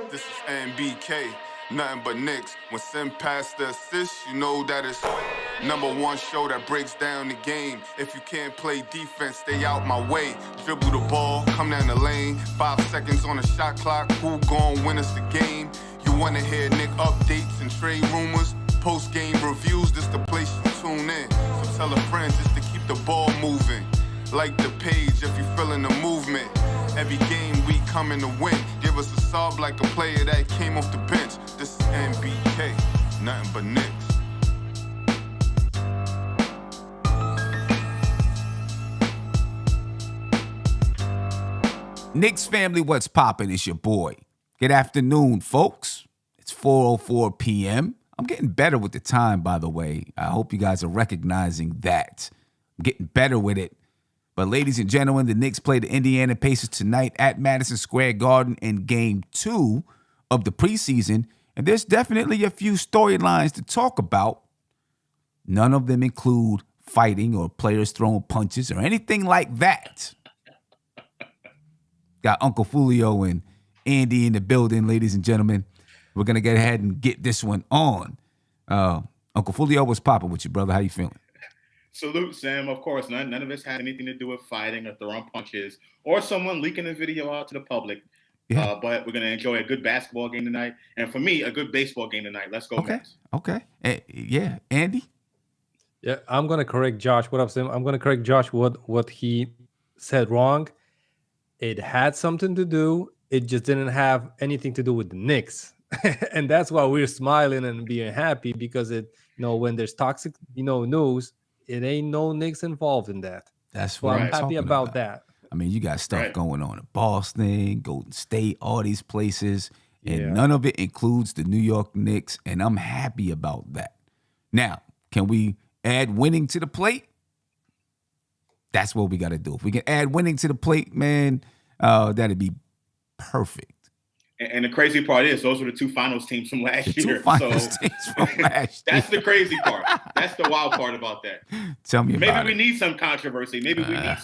This is NBK, nothing but Knicks. When Sim passed the assist, you know that it's #1 show that breaks down the game. If you can't play defense, stay out my way. Dribble the ball, come down the lane. 5 seconds on the shot clock, who gon' win us the game? You wanna hear Nick updates and trade rumors? Post-game reviews, this the place you tune in. So tell a friend just to keep the ball moving. Like the page if you feeling the movement. Every game we coming to win. Give us a sub like a player that came off the bench. This is NBK, nothing but Knicks. Knicks family, what's poppin'? It's your boy. Good afternoon, folks. It's 4:04 p.m. I'm getting better with the time, by the way. I hope you guys are recognizing that. I'm getting better with it. But ladies and gentlemen, the Knicks play the Indiana Pacers tonight at Madison Square Garden in Game 2 of the preseason. And there's definitely a few storylines to talk about. None of them include fighting or players throwing punches or anything like that. Got Uncle Fulio and Andy in the building, ladies and gentlemen. We're going to get ahead and get this one on. Uncle Fulio, what's popping with you, brother? How you feeling? Salute, Sam. Of course, none of this had anything to do with fighting or throwing punches or someone leaking a video out to the public. Yeah. But we're going to enjoy a good basketball game tonight. And for me, a good baseball game tonight. Let's go, Mets. Okay. Yeah. Andy? Yeah, I'm going to correct Josh. What up, Sam? I'm going to correct Josh what he said wrong. It had something to do. It just didn't have anything to do with the Knicks. And that's why we're smiling and being happy because when there's toxic, news, it ain't no Knicks involved in that. That's what I'm happy about that. I mean, you got stuff going on in Boston, Golden State, all these places, and none of it includes the New York Knicks, and I'm happy about that. Now, can we add winning to the plate? That's what we got to do. If we can add winning to the plate, man, that'd be perfect. And the crazy part is those were the 2 finals teams from last year. That's the crazy part. That's the wild part about that. Tell me about it. Maybe we need some controversy. Yeah.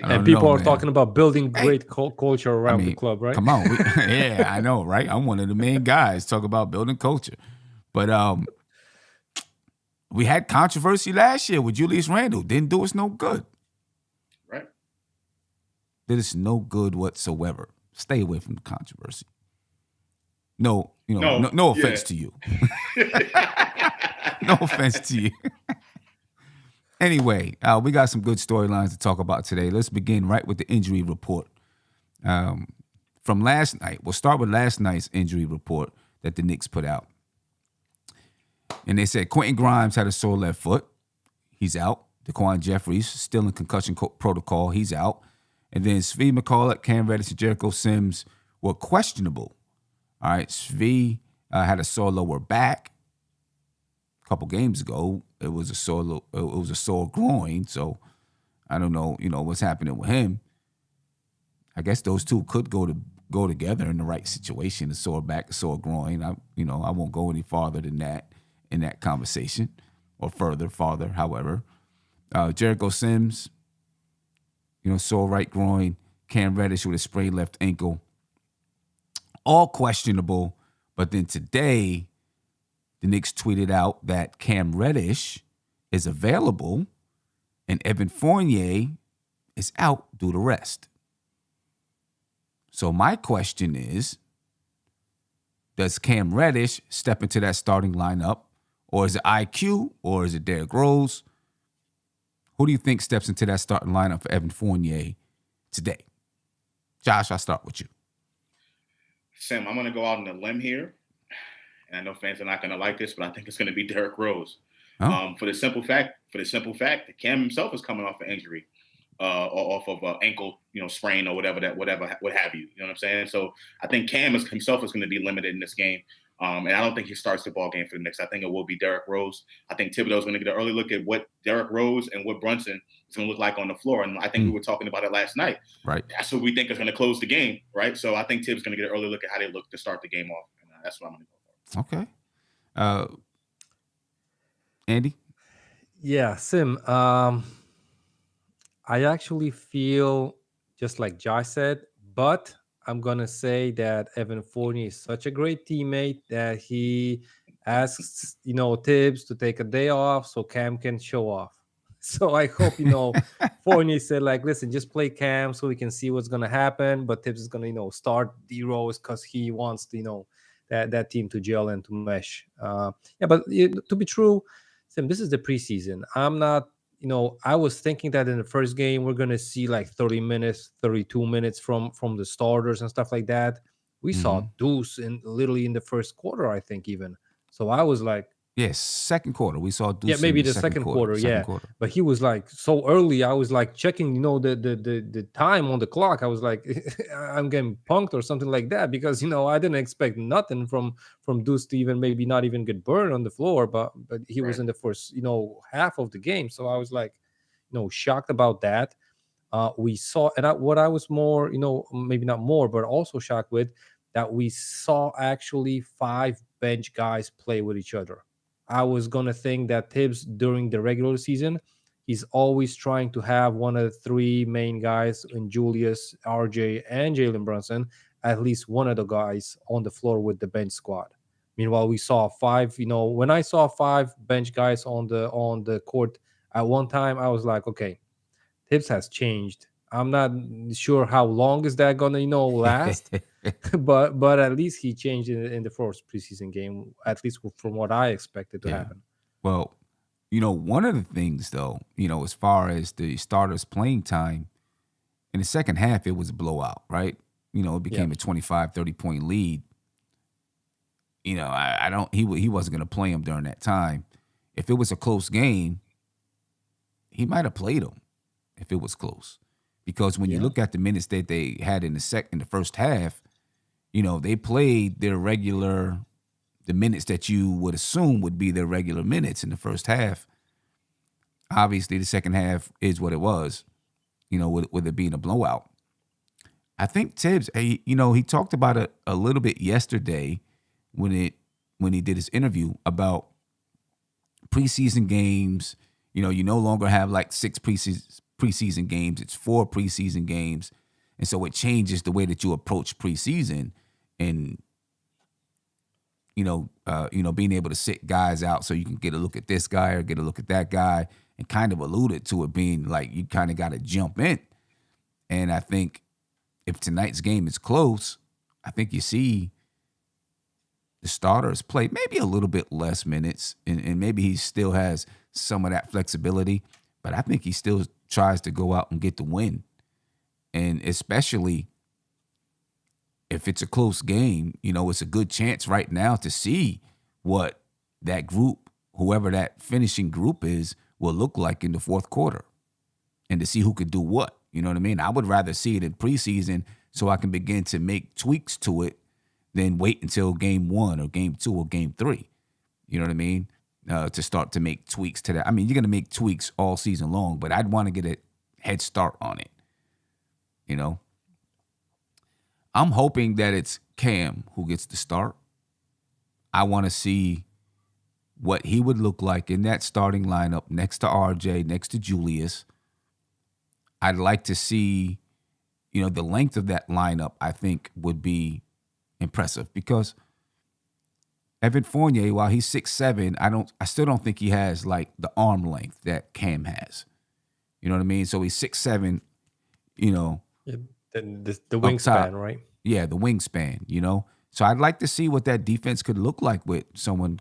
And people are talking about building great culture around the club, right? Come on. I know, right? I'm one of the main guys talk about building culture. But we had controversy last year with Julius Randle. Didn't do us no good. Right. Did us no good whatsoever. Stay away from the controversy. No offense to you. No offense to you. Anyway, we got some good storylines to talk about today. Let's begin right with the injury report. From last night, we'll start with last night's injury report that the Knicks put out. And they said Quentin Grimes had a sore left foot. He's out. Daquan Jeffries still in concussion protocol. He's out. And then Svi McCullough, Cam Reddish, and Jericho Sims were questionable. All right, Svi had a sore lower back. A couple games ago, it was a sore groin. So I don't know, what's happening with him. I guess those two could go together in the right situation. A sore back, a sore groin. I won't go any farther than that in that conversation, or farther. However, Jericho Sims, sore right groin. Cam Reddish with a sprained left ankle. All questionable. But then today, the Knicks tweeted out that Cam Reddish is available and Evan Fournier is out due to rest. So my question is, does Cam Reddish step into that starting lineup? Or is it IQ? Or is it Derrick Rose? Who do you think steps into that starting lineup for Evan Fournier today? Josh, I'll start with you. Sam, I'm going to go out on a limb here. And I know fans are not going to like this, but I think it's going to be Derrick Rose. Oh. For the simple fact that Cam himself is coming off an injury, or off of an ankle, sprain or what have you. You know what I'm saying? So I think Cam himself is going to be limited in this game. And I don't think he starts the ball game for the Knicks. I think it will be Derrick Rose. I think Thibodeau's going to get an early look at what Derrick Rose and what Brunson is going to look like on the floor. And I think we were talking about it last night. Right. That's what we think is going to close the game, right? So I think Tibbs going to get an early look at how they look to start the game off. And that's what I'm going to go for. Okay. Andy? Yeah, Sim. I actually feel just like Josh said, but I'm gonna say that Evan Fournier is such a great teammate that he asks, Tibbs to take a day off so Cam can show off. So I hope, Fournier said, like, listen, just play Cam so we can see what's gonna happen. But Tibbs is gonna, start D Rose because he wants to, that team to gel and to mesh. Yeah, but to be true, Sam, this is the preseason. I'm not, I was thinking that in the first game we're gonna see like 30 minutes, 32 minutes from the starters and stuff like that. We saw Mhm. Deuce in literally in the first quarter, I think even. So I was like, Yes, second quarter. We saw yeah, Deuce in maybe the the second second quarter. quarter, Second yeah. quarter. But he was like so early. I was like checking, the time on the clock. I was like, I'm getting punked or something like that because I didn't expect nothing from Deuce to even maybe not even get burned on the floor. But he was Right. in the first half of the game, so I was like, shocked about that. We saw, and what I was more, maybe not more, but also shocked with that we saw actually five bench guys play with each other. I was gonna think that Tibbs during the regular season, he's always trying to have one of the three main guys in Julius, RJ, and Jalen Brunson, at least one of the guys on the floor with the bench squad. Meanwhile, we saw five. When I saw five bench guys on the court at one time, I was like, okay, Tips has changed. I'm not sure how long is that gonna last, but at least he changed in the first preseason game. At least from what I expected to Yeah. happen. Well, one of the things though, as far as the starters playing time, in the second half, it was a blowout, right? It Yeah, became a 25, 30-point lead. I don't, he wasn't going to play him during that time. If it was a close game, he might have played him if it was close. Because when you yeah, look at the minutes that they had in the first half, they played the minutes that you would assume would be their regular minutes in the first half. Obviously, the second half is what it was, with it being a blowout. I think Tibbs, he talked about it a little bit yesterday when he did his interview about preseason games. You no longer have like six preseason games; it's 4 preseason games, and so it changes the way that you approach preseason, and being able to sit guys out so you can get a look at this guy or get a look at that guy, and kind of alluded to it being like you kind of got to jump in. And I think if tonight's game is close, I think you see the starters play maybe a little bit less minutes, and maybe he still has some of that flexibility, but I think he still tries to go out and get the win. And especially if it's a close game, it's a good chance right now to see what that group, whoever that finishing group is, will look like in the fourth quarter and to see who could do what. You know what I mean? I would rather see it in preseason so I can begin to make tweaks to it than wait until game 1 or game 2 or game 3. You know what I mean? To start to make tweaks to that. I mean, you're going to make tweaks all season long, but I'd want to get a head start on it. I'm hoping that it's Cam who gets the start. I want to see what he would look like in that starting lineup next to RJ, next to Julius. I'd like to see, the length of that lineup, I think would be impressive because Evan Fournier, while he's 6'7", I still don't think he has like the arm length that Cam has. You know what I mean? So he's 6'7", yeah. The up top. wingspan, right? Yeah, the wingspan. So I'd like to see what that defense could look like with someone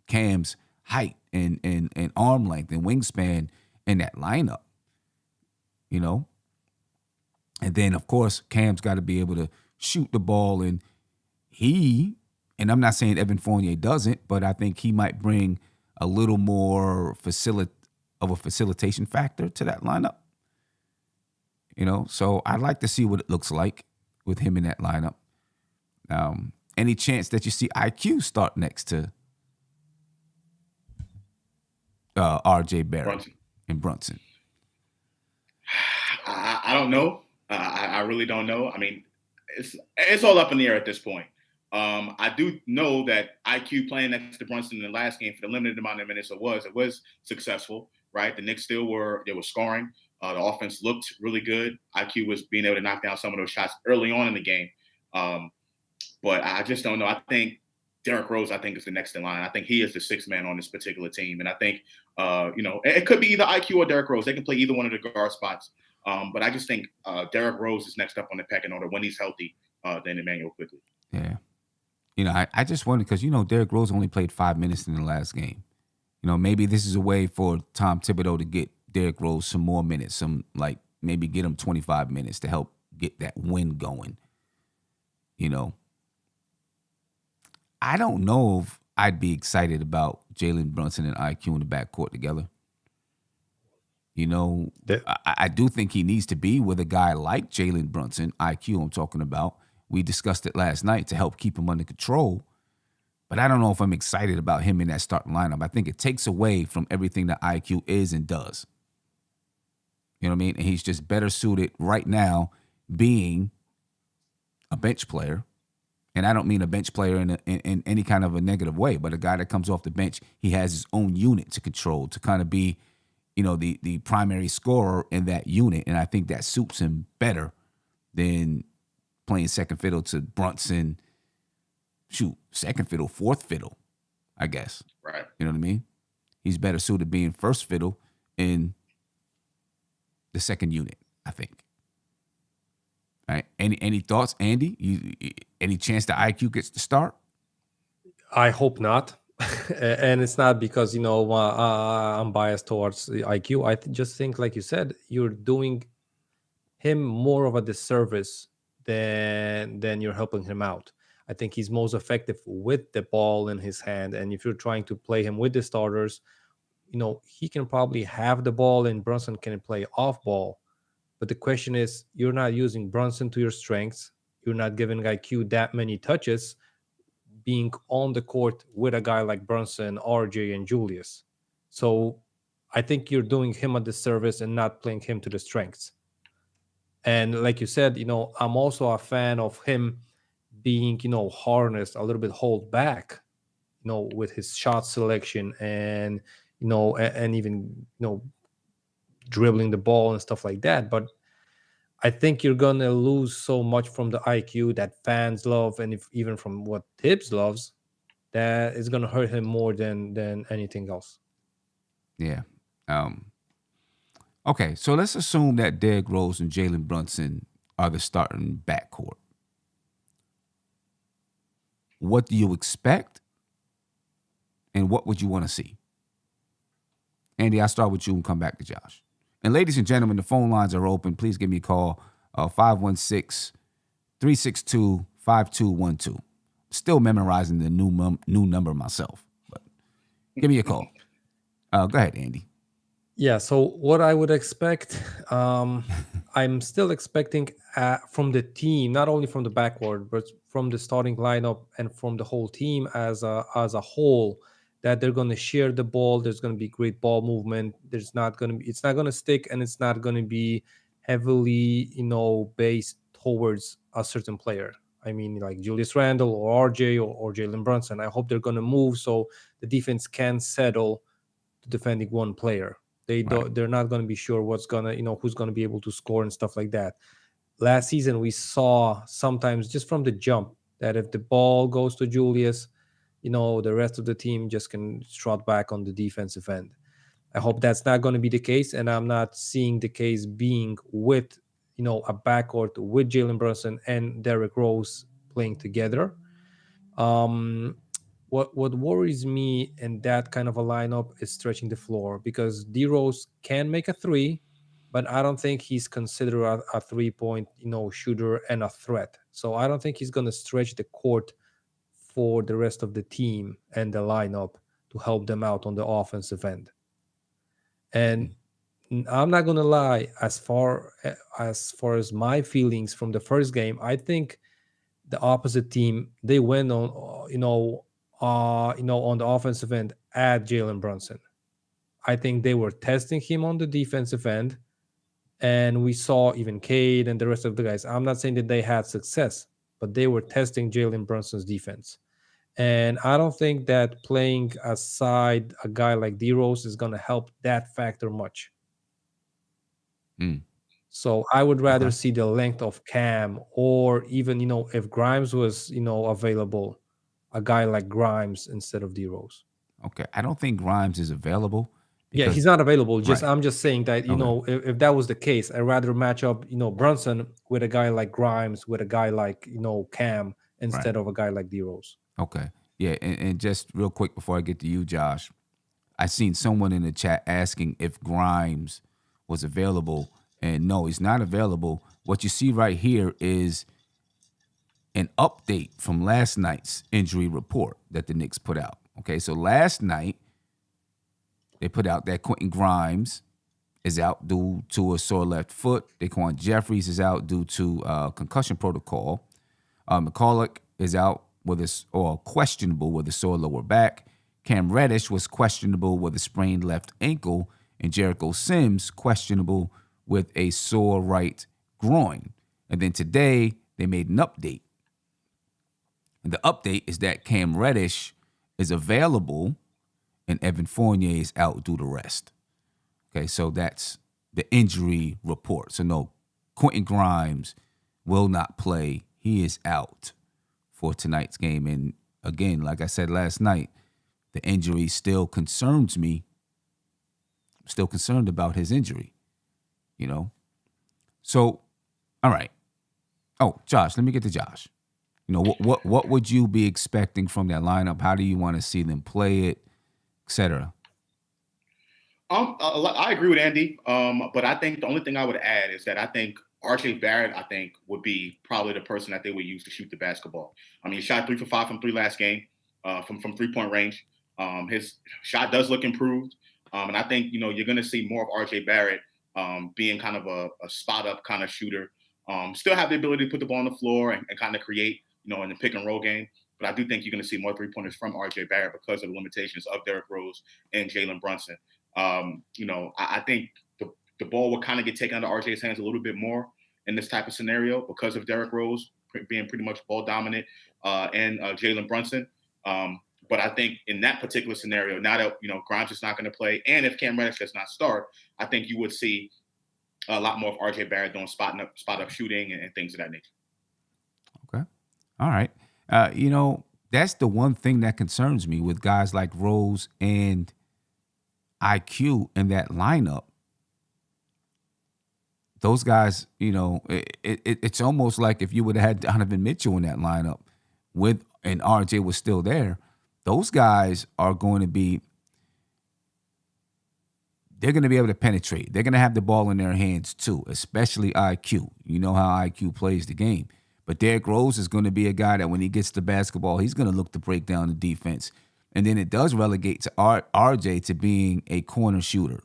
Cam's height and arm length and wingspan in that lineup. And then of course Cam's got to be able to shoot the ball, and I'm not saying Evan Fournier doesn't, but I think he might bring a little more of a facilitation factor to that lineup. So I'd like to see what it looks like with him in that lineup. Any chance that you see IQ start next to RJ Barrett Brunson. and Brunson? I don't know. I really don't know. I mean, it's all up in the air at this point. I do know that IQ playing next to Brunson in the last game for the limited amount of minutes it was successful, right? The Knicks still were scoring. The offense looked really good. IQ was being able to knock down some of those shots early on in the game. But I just don't know. I think Derrick Rose, I think, is the next in line. I think he is the sixth man on this particular team. And I think, it could be either IQ or Derrick Rose. They can play either one of the guard spots. But I just think Derrick Rose is next up on the pecking order when he's healthy than Emmanuel Quickley. Yeah. I just wonder because, Derrick Rose only played 5 minutes in the last game. Maybe this is a way for Tom Thibodeau to get Derrick Rose some more minutes, maybe get him 25 minutes to help get that win going. I don't know if I'd be excited about Jalen Brunson and IQ in the backcourt together. I do think he needs to be with a guy like Jalen Brunson, IQ I'm talking about. We discussed it last night to help keep him under control. But I don't know if I'm excited about him in that starting lineup. I think it takes away from everything that IQ is and does. You know what I mean? And he's just better suited right now being a bench player. And I don't mean a bench player in any kind of a negative way, but a guy that comes off the bench, he has his own unit to control, to kind of be, the primary scorer in that unit. And I think that suits him better than playing second fiddle to Brunson. Second fiddle, fourth fiddle, I guess. Right. You know what I mean? He's better suited being first fiddle in the second unit, I think. All right. Any thoughts, Andy? Any chance that IQ gets to start? I hope not. And it's not because, I'm biased towards the IQ. I just think, like you said, you're doing him more of a disservice than you're helping him out. I think he's most effective with the ball in his hand. And if you're trying to play him with the starters, he can probably have the ball and Brunson can play off ball. But the question is, you're not using Brunson to your strengths. You're not giving IQ that many touches being on the court with a guy like Brunson, RJ, and Julius. So I think you're doing him a disservice and not playing him to the strengths. And like you said, I'm also a fan of him being, harnessed, a little bit hold back, with his shot selection and, and even, dribbling the ball and stuff like that. But I think you're going to lose so much from the IQ that fans love, and even from what Tibbs loves, that is going to hurt him more than anything else. Yeah. Okay, so let's assume that Derrick Rose and Jalen Brunson are the starting backcourt. What do you expect, and what would you want to see? Andy, I'll start with you and come back to Josh. And ladies and gentlemen, the phone lines are open. Please give me a call, 516-362-5212. Still memorizing the new number myself, but give me a call. Go ahead, Andy. Yeah, so what I would expect, I'm still expecting from the team, not only from the backcourt, but from the starting lineup and from the whole team as a whole, that they're going to share the ball. There's going to be great ball movement. It's not going to stick, and it's not going to be heavily, based towards a certain player. I mean, like Julius Randle or RJ or Jalen Brunson. I hope they're going to move so the defense can settle to defending one player. They're not going to be sure who's going to be able to score and stuff like that. Last season, we saw sometimes just from the jump that if the ball goes to Julius, the rest of the team just can strut back on the defensive end. I hope that's not going to be the case, and I'm not seeing the case being with, a backcourt with Jalen Brunson and Derrick Rose playing together. What worries me in that kind of a lineup is stretching the floor, because D-Rose can make a three, but I don't think he's considered a 3-point, shooter and a threat. So I don't think he's going to stretch the court for the rest of the team and the lineup to help them out on the offensive end. And I'm not going to lie, as far as my feelings from the first game, I think the opposite team, they went on, on the offensive end at Jalen Brunson. I think they were testing him on the defensive end, and we saw even Cade and the rest of the guys. I'm not saying that they had success, but they were testing Jalen Brunson's defense. And I don't think that playing aside a guy like D-Rose is going to help that factor much. So I would rather see the length of Cam, or even, if Grimes was, available, a guy like Grimes instead of D Rose. Okay. I don't think Grimes is available Yeah, because he's not available. right. I'm just saying that, Okay. if that was the case, I'd rather match up, Brunson with a guy like Grimes, with a guy like, Cam, Right. instead of a guy like D Rose. Okay. Yeah. And just real quick before I get to you, Josh, I seen someone in the chat asking if Grimes was available. And no, he's not available. What you see right here is an update from last night's injury report that the Knicks put out. Okay, so last night they put out that Quentin Grimes is out due to a sore left foot. Daquan Jeffries is out due to concussion protocol. McCulloch is out questionable with a sore lower back. Cam Reddish was questionable with a sprained left ankle, and Jericho Sims questionable with a sore right groin. And then today they made an update. And the update is that Cam Reddish is available and Evan Fournier is out due to rest. Okay, so that's the injury report. So no, Quentin Grimes will not play. He is out for tonight's game. And again, like I said last night, the injury still concerns me. I'm still concerned about his injury, So, all right. Oh, Josh, let me get to Josh. What would you be expecting from that lineup? How do you want to see them play it, etc.? I agree with Andy. But I think the only thing I would add is that I think RJ Barrett, would be probably the person that they would use to shoot the basketball. I mean, he shot 3 for 5 from 3 last game, from 3-point range. His shot does look improved. And I think, you're going to see more of RJ Barrett being kind of a spot up kind of shooter. Still have the ability to put the ball on the floor and kind of create, in the pick and roll game. But I do think you're going to see more 3-pointers from RJ Barrett because of the limitations of Derrick Rose and Jalen Brunson. I think the ball will kind of get taken out of RJ's hands a little bit more in this type of scenario because of Derrick Rose being pretty much ball dominant and Jalen Brunson. But I think in that particular scenario, now that, Grimes is not going to play, and if Cam Reddish does not start, I think you would see a lot more of RJ Barrett doing spot up shooting and things of that nature. Okay. All right. That's the one thing that concerns me with guys like Rose and IQ in that lineup. Those guys, it's almost like if you would have had Donovan Mitchell in that lineup and RJ was still there, those guys are going to be, they're going to be able to penetrate. They're going to have the ball in their hands too, especially IQ. You know how IQ plays the game. But Derrick Rose is going to be a guy that when he gets the basketball, he's going to look to break down the defense. And then it does relegate to RJ to being a corner shooter,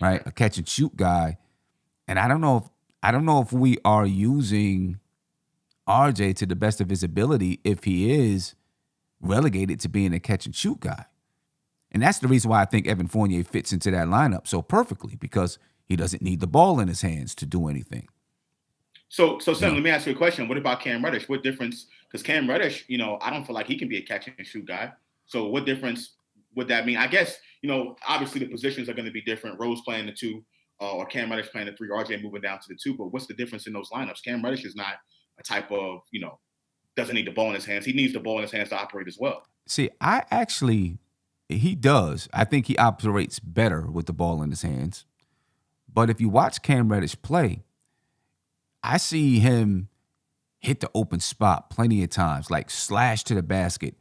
right? A catch and shoot guy. And I don't know if we are using RJ to the best of his ability if he is relegated to being a catch and shoot guy. And that's the reason why I think Evan Fournier fits into that lineup so perfectly, because he doesn't need the ball in his hands to do anything. So Sam, let me ask you a question. What about Cam Reddish? What difference? Because Cam Reddish, I don't feel like he can be a catch and shoot guy. So what difference would that mean? I guess, obviously the positions are going to be different. Rose playing the 2, or Cam Reddish playing the 3, RJ moving down to the 2. But what's the difference in those lineups? Cam Reddish is not a type of, doesn't need the ball in his hands. He needs the ball in his hands to operate as well. See, he does. I think he operates better with the ball in his hands. But if you watch Cam Reddish play, I see him hit the open spot plenty of times, like slash to the basket,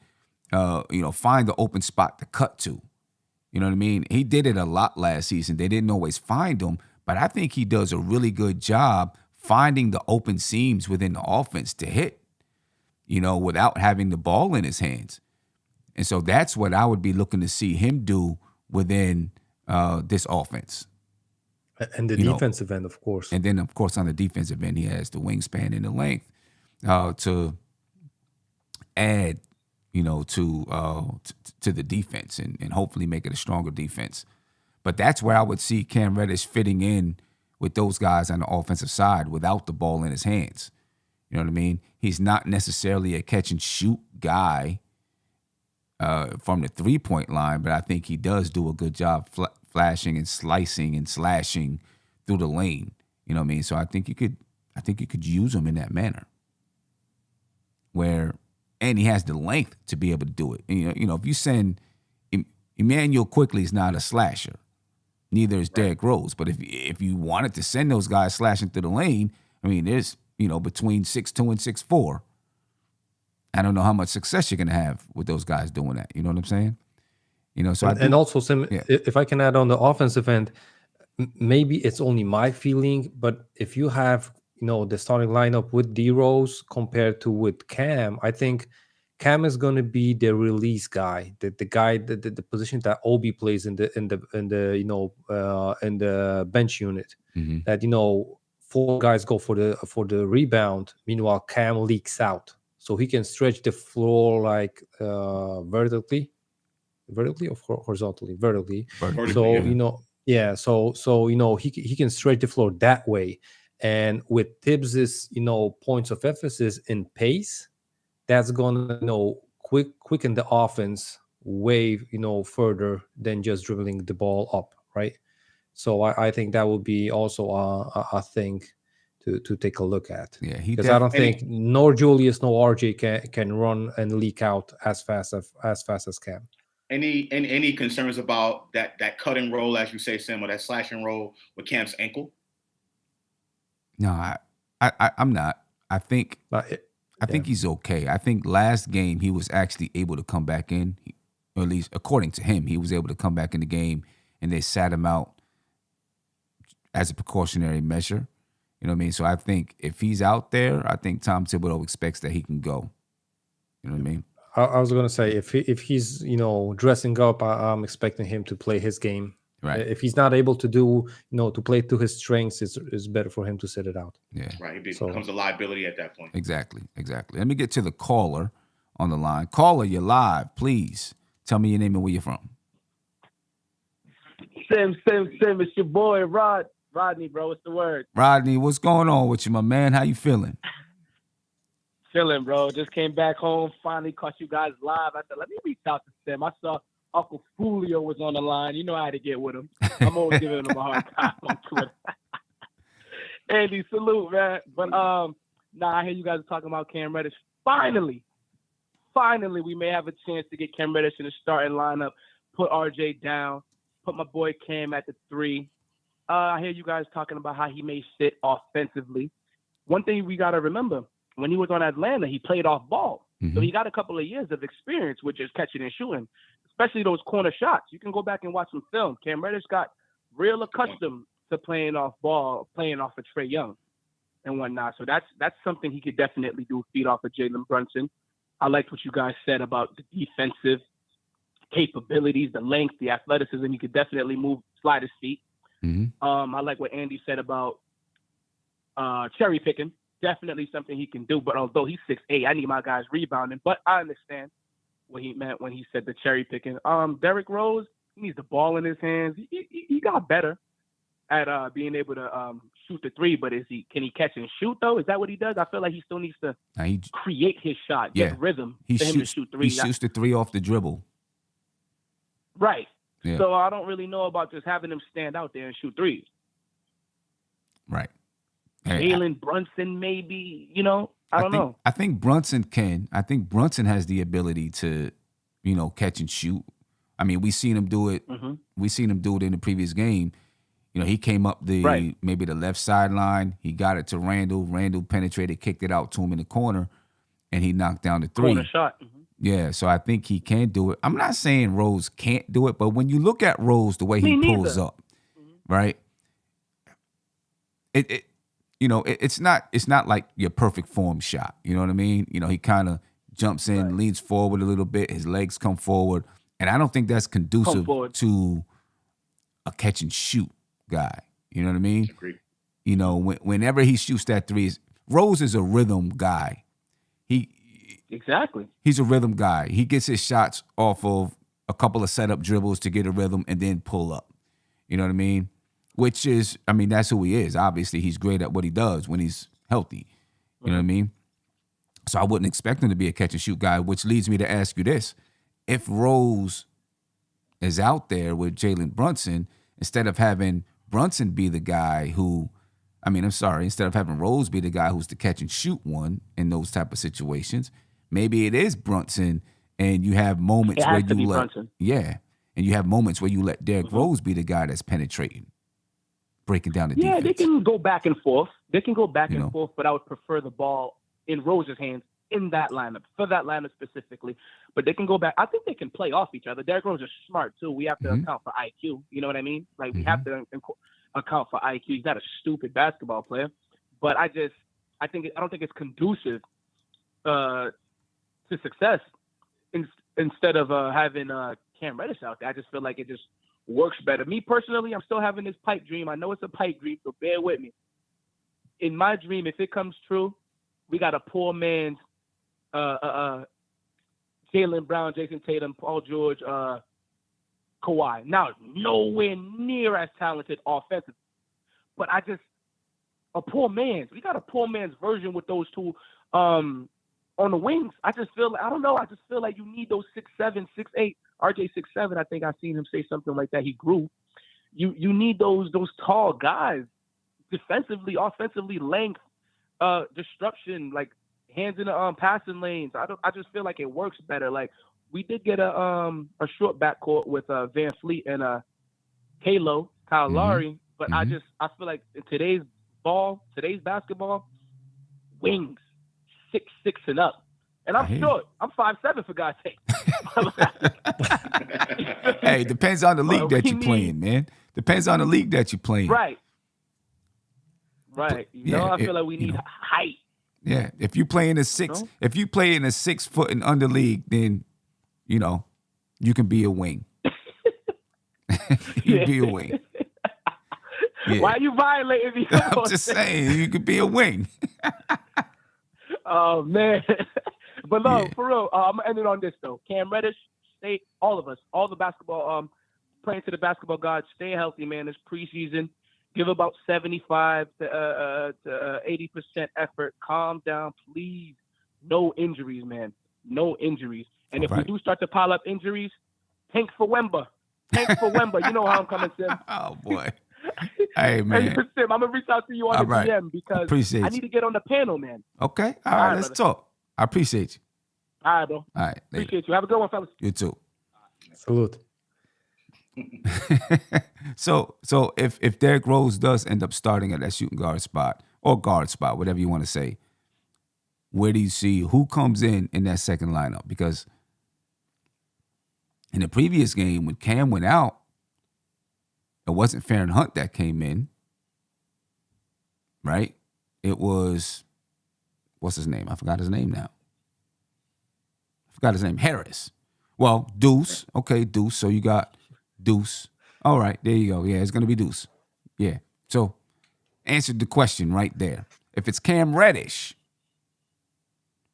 find the open spot to cut to. You know what I mean? He did it a lot last season. They didn't always find him, but I think he does a really good job finding the open seams within the offense to hit, without having the ball in his hands. And so that's what I would be looking to see him do within this offense. And the defensive end, of course. And then, of course, on the defensive end, he has the wingspan and the length to add, to the defense and hopefully make it a stronger defense. But that's where I would see Cam Reddish fitting in with those guys on the offensive side without the ball in his hands. You know what I mean? He's not necessarily a catch and shoot guy from the 3-point line, but I think he does do a good job flashing and slicing and slashing through the lane. You know what I mean? So I think you could use him in that manner. And he has the length to be able to do it. And, you know, if you send Emmanuel Quickley is not a slasher, neither is Derrick Rose. But if you wanted to send those guys slashing through the lane, I mean, there's, you know, between 6'2" and 6'4", I don't know how much success you're gonna have with those guys doing that. You know what I'm saying? You know, so and also, Sim, if I can add on the offensive end, maybe it's only my feeling, but if you have, you know, the starting lineup with D Rose compared to with Cam, I think Cam is going to be the release guy, the guy, the position that Obi plays in the you know in the bench unit. Mm-hmm. That, you know, 4 guys go for the rebound. Meanwhile, Cam leaks out, so he can stretch the floor like vertically or horizontally. Vertically. So yeah. you know, yeah. So you know, he can stretch the floor that way. And with Tibbs's, you know, points of emphasis in pace, that's gonna, you know, quicken the offense way, you know, further than just dribbling the ball up, right? So I think that would be also a thing to take a look at. Yeah, because I don't think nor Julius nor RJ can run and leak out as fast as Cam. Any concerns about that cutting roll, as you say, Sim, or that slashing roll with Cam's ankle? No, I'm not. I think he's okay. I think last game he was actually able to come back in, or at least according to him, he was able to come back in the game, and they sat him out as a precautionary measure. You know what I mean? So I think if he's out there, I think Tom Thibodeau expects that he can go. You know what I mean? I was gonna say if he's, you know, dressing up, I'm expecting him to play his game. Right. If he's not able to do, you know, to play to his strengths, it's better for him to sit it out. Yeah. Right. He becomes a liability at that point. Exactly. Let me get to the caller on the line. Caller, you're live. Please tell me your name and where you're from. Sim. It's your boy, Rodney, bro. What's the word? Rodney, what's going on with you, my man? How you feeling? Chilling, bro. Just came back home. Finally caught you guys live. I said, let me reach out to Sim. I saw Uncle Julio was on the line. You know how to get with him. I'm always giving him a hard time on Twitter. Andy, salute, man. But I hear you guys talking about Cam Reddish. Finally, we may have a chance to get Cam Reddish in the starting lineup. Put RJ down. Put my boy Cam at the 3. I hear you guys talking about how he may sit offensively. One thing we got to remember, when he was on Atlanta, he played off ball. Mm-hmm. So he got a couple of years of experience with just catching and shooting, especially those corner shots. You can go back and watch some film. Cam Reddish got real accustomed to playing off ball, playing off of Trae Young and whatnot. So that's something he could definitely do, feed off of Jalen Brunson. I liked what you guys said about the defensive capabilities, the length, the athleticism. He could definitely slide his feet. Mm-hmm. I like what Andy said about cherry picking. Definitely something he can do. But although he's 6'8", I need my guys rebounding. But I understand what he meant when he said the cherry picking. Derrick Rose, he needs the ball in his hands. He got better at being able to shoot the 3. But can he catch and shoot though? Is that what he does? I feel like he still needs to create his shot, get rhythm for him to shoot 3. He shoots the 3 off the dribble. Right. Yeah. So I don't really know about just having him stand out there and shoot 3s. Right. Jalen Brunson, maybe, you know, I don't know. I think Brunson can. I think Brunson has the ability to, you know, catch and shoot. I mean, we seen him do it. Mm-hmm. We seen him do it in the previous game. You know, he came up maybe the left sideline. He got it to Randle. Randle penetrated, kicked it out to him in the corner, and he knocked down the 3. Corner shot. Mm-hmm. Yeah, so I think he can do it. I'm not saying Rose can't do it, but when you look at Rose, the way he pulls up, right? It's not like your perfect form shot. You know what I mean? You know, he kind of jumps in, leans forward a little bit, his legs come forward, and I don't think that's conducive to a catch and shoot guy. You know what I mean? Agreed. You know, whenever he shoots that 3, Rose is a rhythm guy. Exactly. He's a rhythm guy. He gets his shots off of a couple of setup dribbles to get a rhythm and then pull up. You know what I mean? Which is, I mean, that's who he is. Obviously, he's great at what he does when he's healthy. You know what I mean? So I wouldn't expect him to be a catch and shoot guy, which leads me to ask you this. If Rose is out there with Jalen Brunson, instead of having Brunson be the guy who, instead of having Rose be the guy who's the catch and shoot one in those type of situations, maybe it is Brunson, and you have moments It where has to you be let Brunson. and you have moments where you let Derrick Rose be the guy that's penetrating, breaking down the defense. Yeah, they can go back and forth. You know. Forth, but I would prefer the ball in Rose's hands in that lineup, for that lineup specifically. But they can go back. I think they can play off each other. Derrick Rose is smart, too. We have to account for IQ. You know what I mean? Like, we have to account for IQ. He's not a stupid basketball player. But I don't think it's conducive to success instead of having Cam Reddish out there. I just feel like it just works better. Me personally, I'm still having this pipe dream. I know it's a pipe dream, so bear with me. In my dream, if it comes true, we got a poor man's Jaylen Brown, Jason Tatum, Paul George, Kawhi. Now, nowhere near as talented offensively, but a poor man's. We got a poor man's version with those two on the wings. I just feel like you need those 6'7", 6'8". RJ 6'7". I think I've seen him say something like that. He grew. You need those tall guys, defensively, offensively, length, disruption, like hands in the passing lanes. I just feel like it works better. Like, we did get a short backcourt with Van Fleet and Kyle Lowry, but I feel like in today's basketball, wings 6'6" and up. And I'm short. I'm 5'7", for God's sake. Hey, depends on the league that you're playing, man. Depends on the league that you're playing. Right. I feel like we need height. Yeah. If you play in a 6 foot and under league, then you can be a wing. You be a wing. Yeah. Why are you violating me? I'm just saying, you could be a wing. Oh man. But no, for real, I'm gonna end it on this though. Cam Reddish, all of us, all the basketball, praying to the basketball gods, stay healthy, man. It's preseason. Give about 75 to 80% effort. Calm down, please. No injuries, man. No injuries. And if we do start to pile up injuries, tank for Wemba. You know how I'm coming, Sim. Oh boy. Hey man. Hey, Sim, I'm gonna reach out to you on the DM because I need to get on the panel, man. Okay. All right, let's talk. I appreciate you. All right, bro. All right. Appreciate you. Have a good one, fellas. You too. Salute. So if Derrick Rose does end up starting at that shooting guard spot or guard spot, whatever you want to say, where do you see who comes in that second lineup? Because in the previous game when Cam went out, it wasn't Farron Hunt that came in, right? It was, what's his name? I forgot his name now. Harris. Well, Deuce. Okay, Deuce. So you got Deuce. All right, there you go. Yeah, it's going to be Deuce. Yeah. So answered the question right there. If it's Cam Reddish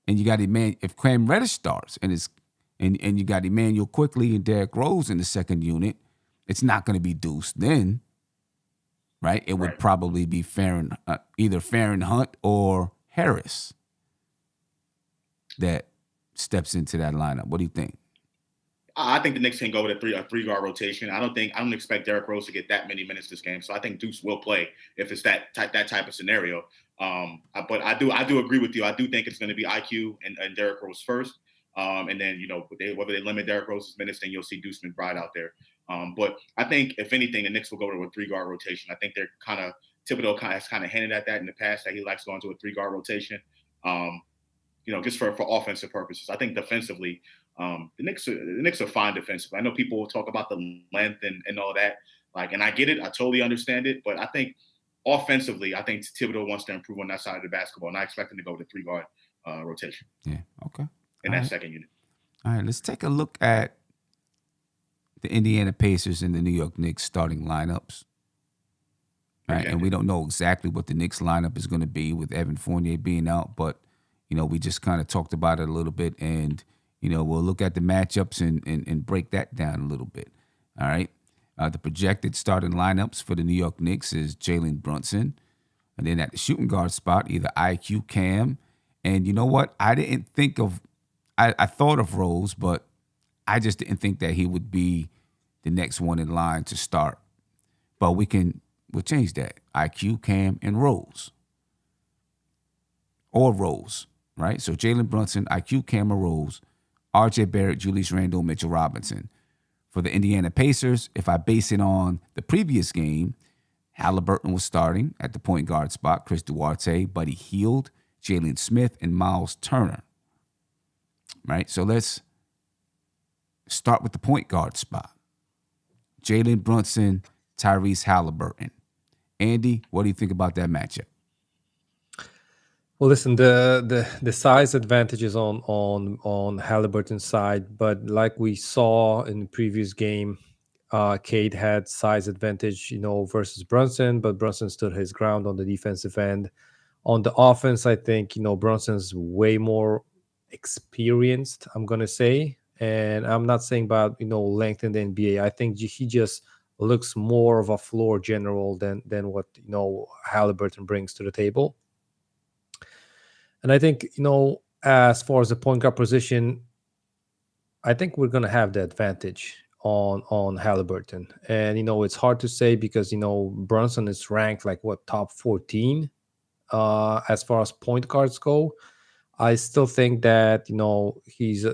and you got if Cam Reddish starts and you got Emmanuel Quickley and Derrick Rose in the second unit, it's not going to be Deuce then, right? It would probably be either Farron Hunt or Harris that steps into that lineup. What do you think? I think the Knicks can go with a three-guard rotation. I don't expect Derrick Rose to get that many minutes this game. So I think Deuce will play if it's that type of scenario. But I do agree with you. I do think it's going to be IQ and Derrick Rose first. And then, whether they limit Derrick Rose's minutes, then you'll see Deuce McBride out there. But I think if anything, the Knicks will go to a three-guard rotation. I think they're Thibodeau has hinted at that in the past, that he likes going to a three-guard rotation. Just for offensive purposes. I think defensively, the Knicks are fine defensively. I know people will talk about the length and all that, and I get it. I totally understand it. But I think offensively, I think Thibodeau wants to improve on that side of the basketball, and I expect him to go with a three-guard rotation. Yeah, okay. In that second unit. All right, let's take a look at the Indiana Pacers and the New York Knicks starting lineups. Right, and we don't know exactly what the Knicks lineup is going to be with Evan Fournier being out, but we just kind of talked about it a little bit, and we'll look at the matchups and break that down a little bit. All right, the projected starting lineups for the New York Knicks is Jalen Brunson, and then at the shooting guard spot, either IQ, Cam, and you know what? I didn't think of, I thought of Rose, but I just didn't think that he would be the next one in line to start. But we can We'll change that. IQ, Cam, and Rose. Or Rose, right? So Jalen Brunson, IQ, Cam, or Rose. RJ Barrett, Julius Randle, Mitchell Robinson. For the Indiana Pacers, if I base it on the previous game, Halliburton was starting at the point guard spot. Chris Duarte, Buddy Hield, Jalen Smith, and Miles Turner. Right? So let's start with the point guard spot. Jalen Brunson, Tyrese Halliburton. Andy, what do you think about that matchup? Well, listen, the size advantage is on Halliburton's side, but like we saw in the previous game, Cade had size advantage, versus Brunson, but Brunson stood his ground on the defensive end. On the offense, I think, Brunson's way more experienced, I'm going to say. And I'm not saying about, length in the NBA. I think he just looks more of a floor general than what, Halliburton brings to the table. And I think, as far as the point guard position, I think we're going to have the advantage on Halliburton. And, it's hard to say because, Brunson is ranked top 14 as far as point guards go. I still think that, he's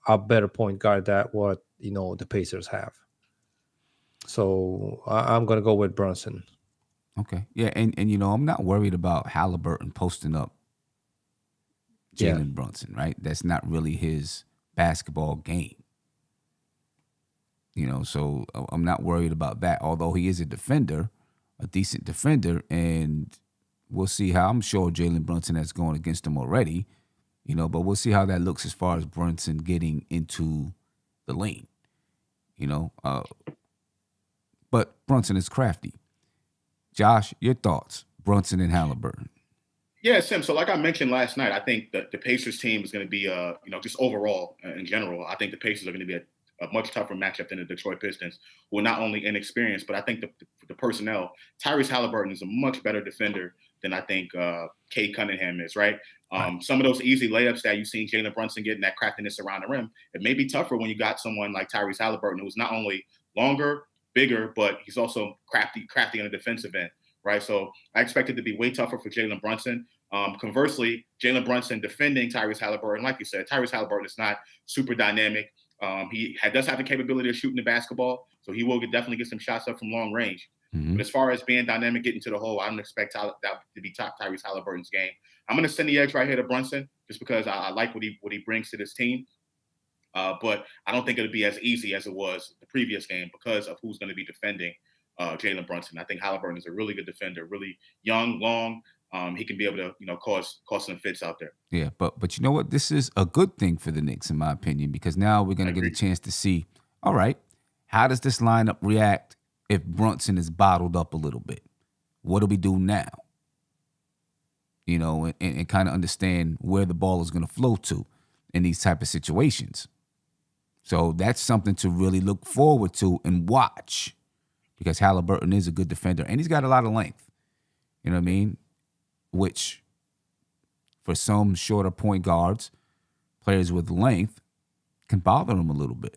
a better point guard than what, the Pacers have. So I'm going to go with Brunson. Okay. Yeah, and I'm not worried about Halliburton posting up Jalen Brunson, right? That's not really his basketball game. So I'm not worried about that, although he is a defender, a decent defender, and we'll see how. I'm sure Jalen Brunson has gone against him already, but we'll see how that looks as far as Brunson getting into the lane, but Brunson is crafty. Josh, your thoughts, Brunson and Halliburton? Yeah, Sim. So like I mentioned last night, I think that the Pacers team is going to be, just overall in general, I think the Pacers are going to be a much tougher matchup than the Detroit Pistons, who are not only inexperienced, but I think the personnel, Tyrese Halliburton is a much better defender than I think Cade Cunningham is, right? Some of those easy layups that you've seen Jalen Brunson getting, that craftiness around the rim, it may be tougher when you got someone like Tyrese Halliburton, who's not only longer, bigger, but he's also crafty on the defensive end. Right, so I expect it to be way tougher for Jalen Brunson. Conversely, Jalen Brunson defending Tyrese Halliburton, like you said, Tyrese Halliburton is not super dynamic. He does have the capability of shooting the basketball, so he will definitely get some shots up from long range. Mm-hmm. But as far as being dynamic, getting to the hole, I don't expect that to be Tyrese Halliburton's game. I'm going to send the edge right here to Brunson just because I like what he brings to this team. But I don't think it'll be as easy as it was the previous game because of who's going to be defending Jalen Brunson. I think Halliburton is a really good defender, really young, long. He can be able to, cause some fits out there. Yeah, but you know what? This is a good thing for the Knicks, in my opinion, because now we're going to get a chance to see, all right, how does this lineup react if Brunson is bottled up a little bit? What do we do now? And kind of understand where the ball is going to flow to in these type of situations. So that's something to really look forward to and watch. Because Halliburton is a good defender, and he's got a lot of length. You know what I mean? Which, for some shorter point guards, players with length, can bother them a little bit.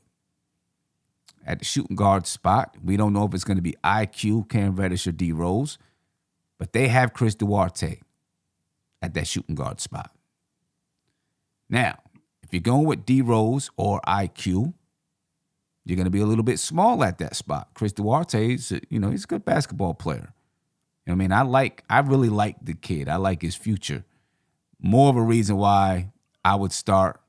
At the shooting guard spot, we don't know if it's going to be IQ, Cam Reddish, or D Rose, but they have Chris Duarte at that shooting guard spot. Now, if you're going with D Rose or IQ, you're going to be a little bit small at that spot. Chris Duarte, he's a good basketball player. I mean, I really like the kid. I like his future. More of a reason why I would start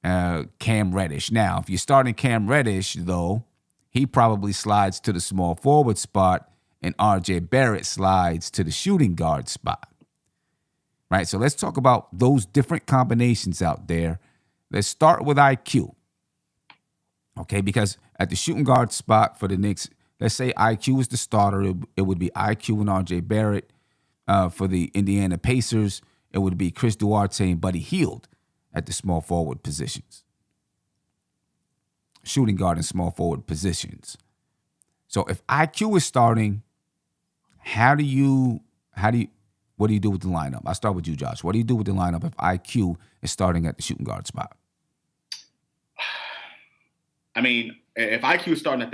Cam Reddish. Now, if you're starting Cam Reddish, though, he probably slides to the small forward spot, and RJ Barrett slides to the shooting guard spot. Right? So let's talk about those different combinations out there. Let's start with IQ. Okay, because at the shooting guard spot for the Knicks, let's say IQ is the starter. It would be IQ and RJ Barrett. For the Indiana Pacers, it would be Chris Duarte and Buddy Hield at the small forward positions. Shooting guard and small forward positions. So if IQ is starting, what do you do with the lineup? I'll start with you, Josh. What do you do with the lineup if IQ is starting at the shooting guard spot? I mean, if IQ is starting at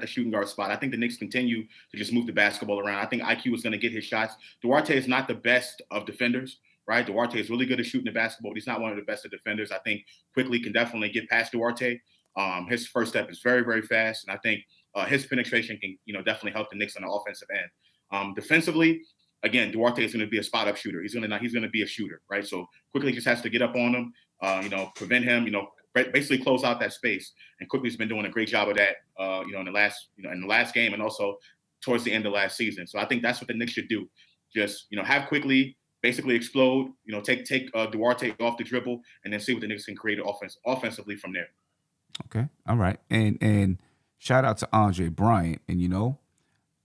the shooting guard spot, I think the Knicks continue to just move the basketball around. I think IQ is going to get his shots. Duarte is not the best of defenders, right? Duarte is really good at shooting the basketball, but he's not one of the best of defenders. I think Quickley can definitely get past Duarte. His first step is very, very fast, and I think his penetration can, definitely help the Knicks on the offensive end. Defensively, again, Duarte is going to be a spot-up shooter. He's going to be a shooter, right? So Quickley just has to get up on him, prevent him, basically close out that space. And Quickley's been doing a great job of that, in the last game and also towards the end of last season. So I think that's what the Knicks should do. Just, have Quickley basically explode, take Duarte off the dribble and then see what the Knicks can create offensively from there. Okay. All right. And shout out to Andre Bryant. And,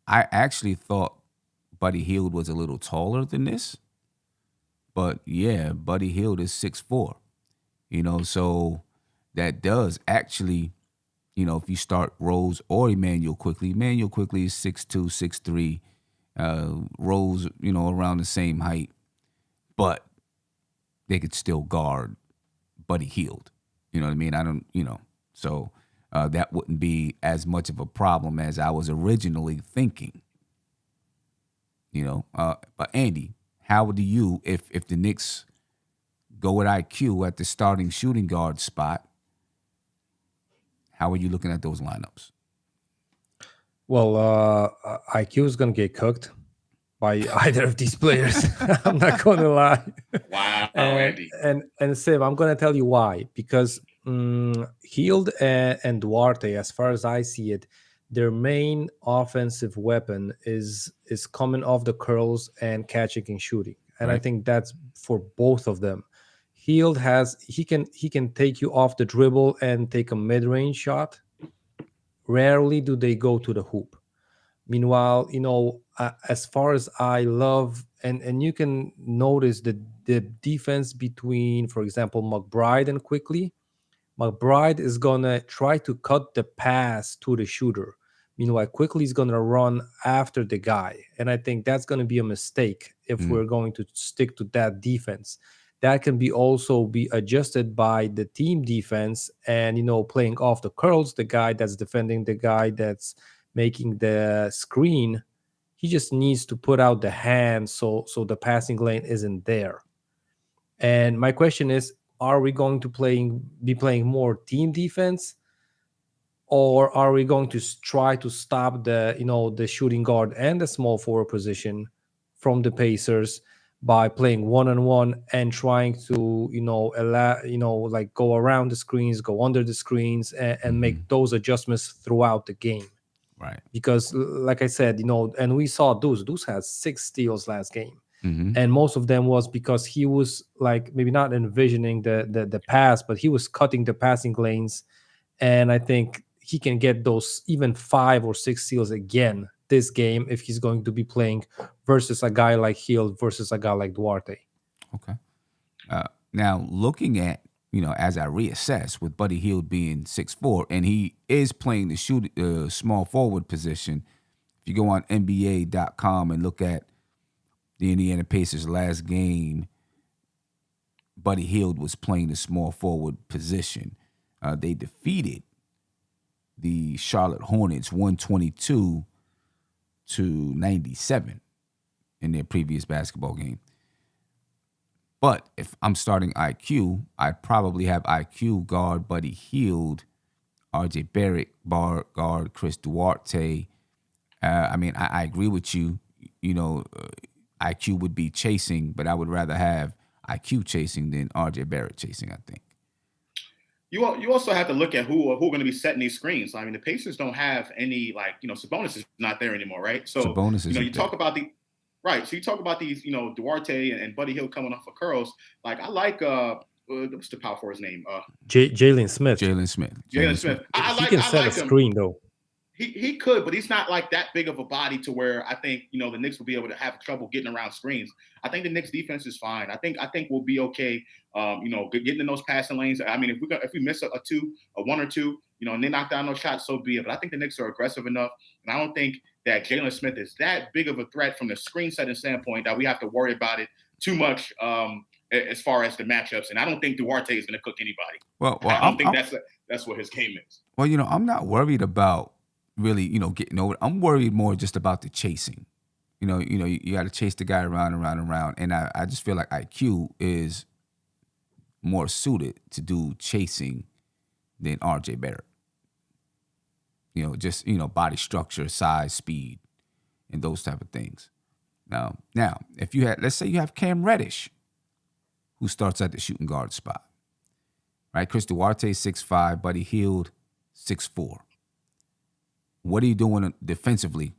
I actually thought Buddy Hield was a little taller than this. But, yeah, Buddy Hield is 6'4", so that does actually, if you start Rose or Emmanuel Quickley is 6'2", 6'3", Rose, around the same height, but they could still guard Buddy Hield. You know what I mean? So that wouldn't be as much of a problem as I was originally thinking. But Andy, how do you, if the Knicks go with IQ at the starting shooting guard spot, how are you looking at those lineups? Well, IQ is going to get cooked by either of these players. I'm not going to lie. Wow, and, Andy. And Sim, I'm going to tell you why. Because Hield and Duarte, as far as I see it, their main offensive weapon is coming off the curls and catching and shooting. And right. I think that's for both of them. Hield he can take you off the dribble and take a mid-range shot. Rarely do they go to the hoop. Meanwhile, as far as I love, and you can notice the defense between, for example, McBride and Quickley. McBride is gonna try to cut the pass to the shooter. Meanwhile, Quickley is gonna run after the guy, and I think that's gonna be a mistake if we're going to stick to that defense. That can also be adjusted by the team defense and, playing off the curls, the guy that's defending the guy that's making the screen. He just needs to put out the hand so the passing lane isn't there. And my question is, are we going to be playing more team defense, or are we going to try to stop the shooting guard and the small forward position from the Pacers by playing one-on-one and trying to, go around the screens, go under the screens, and make those adjustments throughout the game? Right. Because, like I said, and we saw Deuce had 6 steals last game. Mm-hmm. And most of them was because he was maybe not envisioning the pass, but he was cutting the passing lanes. And I think he can get those even 5 or 6 steals again this game if he's going to be playing versus a guy like Hield versus a guy like Duarte. Okay. Now, looking at, as I reassess with Buddy Hield being 6'4", and he is playing the small forward position. If you go on NBA.com and look at the Indiana Pacers last game, Buddy Hield was playing the small forward position. They defeated the Charlotte Hornets 122-97 in their previous basketball game. But if I'm starting IQ, I'd probably have IQ guard Buddy Hield, RJ Barrett guard Chris Duarte. I agree with you. IQ would be chasing, but I would rather have IQ chasing than RJ Barrett chasing, I think. You also have to look at who are going to be setting these screens. I mean, the Pacers don't have any, Sabonis is not there anymore, right? So Sabonis is talk about so you talk about these, Duarte and Buddy Hield coming off of curls. I like what's the power forward's name? Jalen Smith. Jalen Smith. He can set a screen though. He could, but he's not that big of a body to where I think the Knicks will be able to have trouble getting around screens. I think the Knicks defense is fine. I think we'll be okay. Getting in those passing lanes. I mean, if we miss a 1 or 2, and they knock down those shots, so be it. But I think the Knicks are aggressive enough, and I don't think that Jalen Smith is that big of a threat from the screen setting standpoint that we have to worry about it too much as far as the matchups. And I don't think Duarte is going to cook anybody. Well, I don't think That's what his game is. Well, I'm not worried about really, getting over. I'm worried more just about the chasing. You got to chase the guy around and around and around. And I just feel like IQ is more suited to do chasing than RJ Barrett. Just, body structure, size, speed, and those type of things. Now, if let's say you have Cam Reddish, who starts at the shooting guard spot, right? Chris Duarte, 6'5", Buddy Hield, 6'4". What are you doing defensively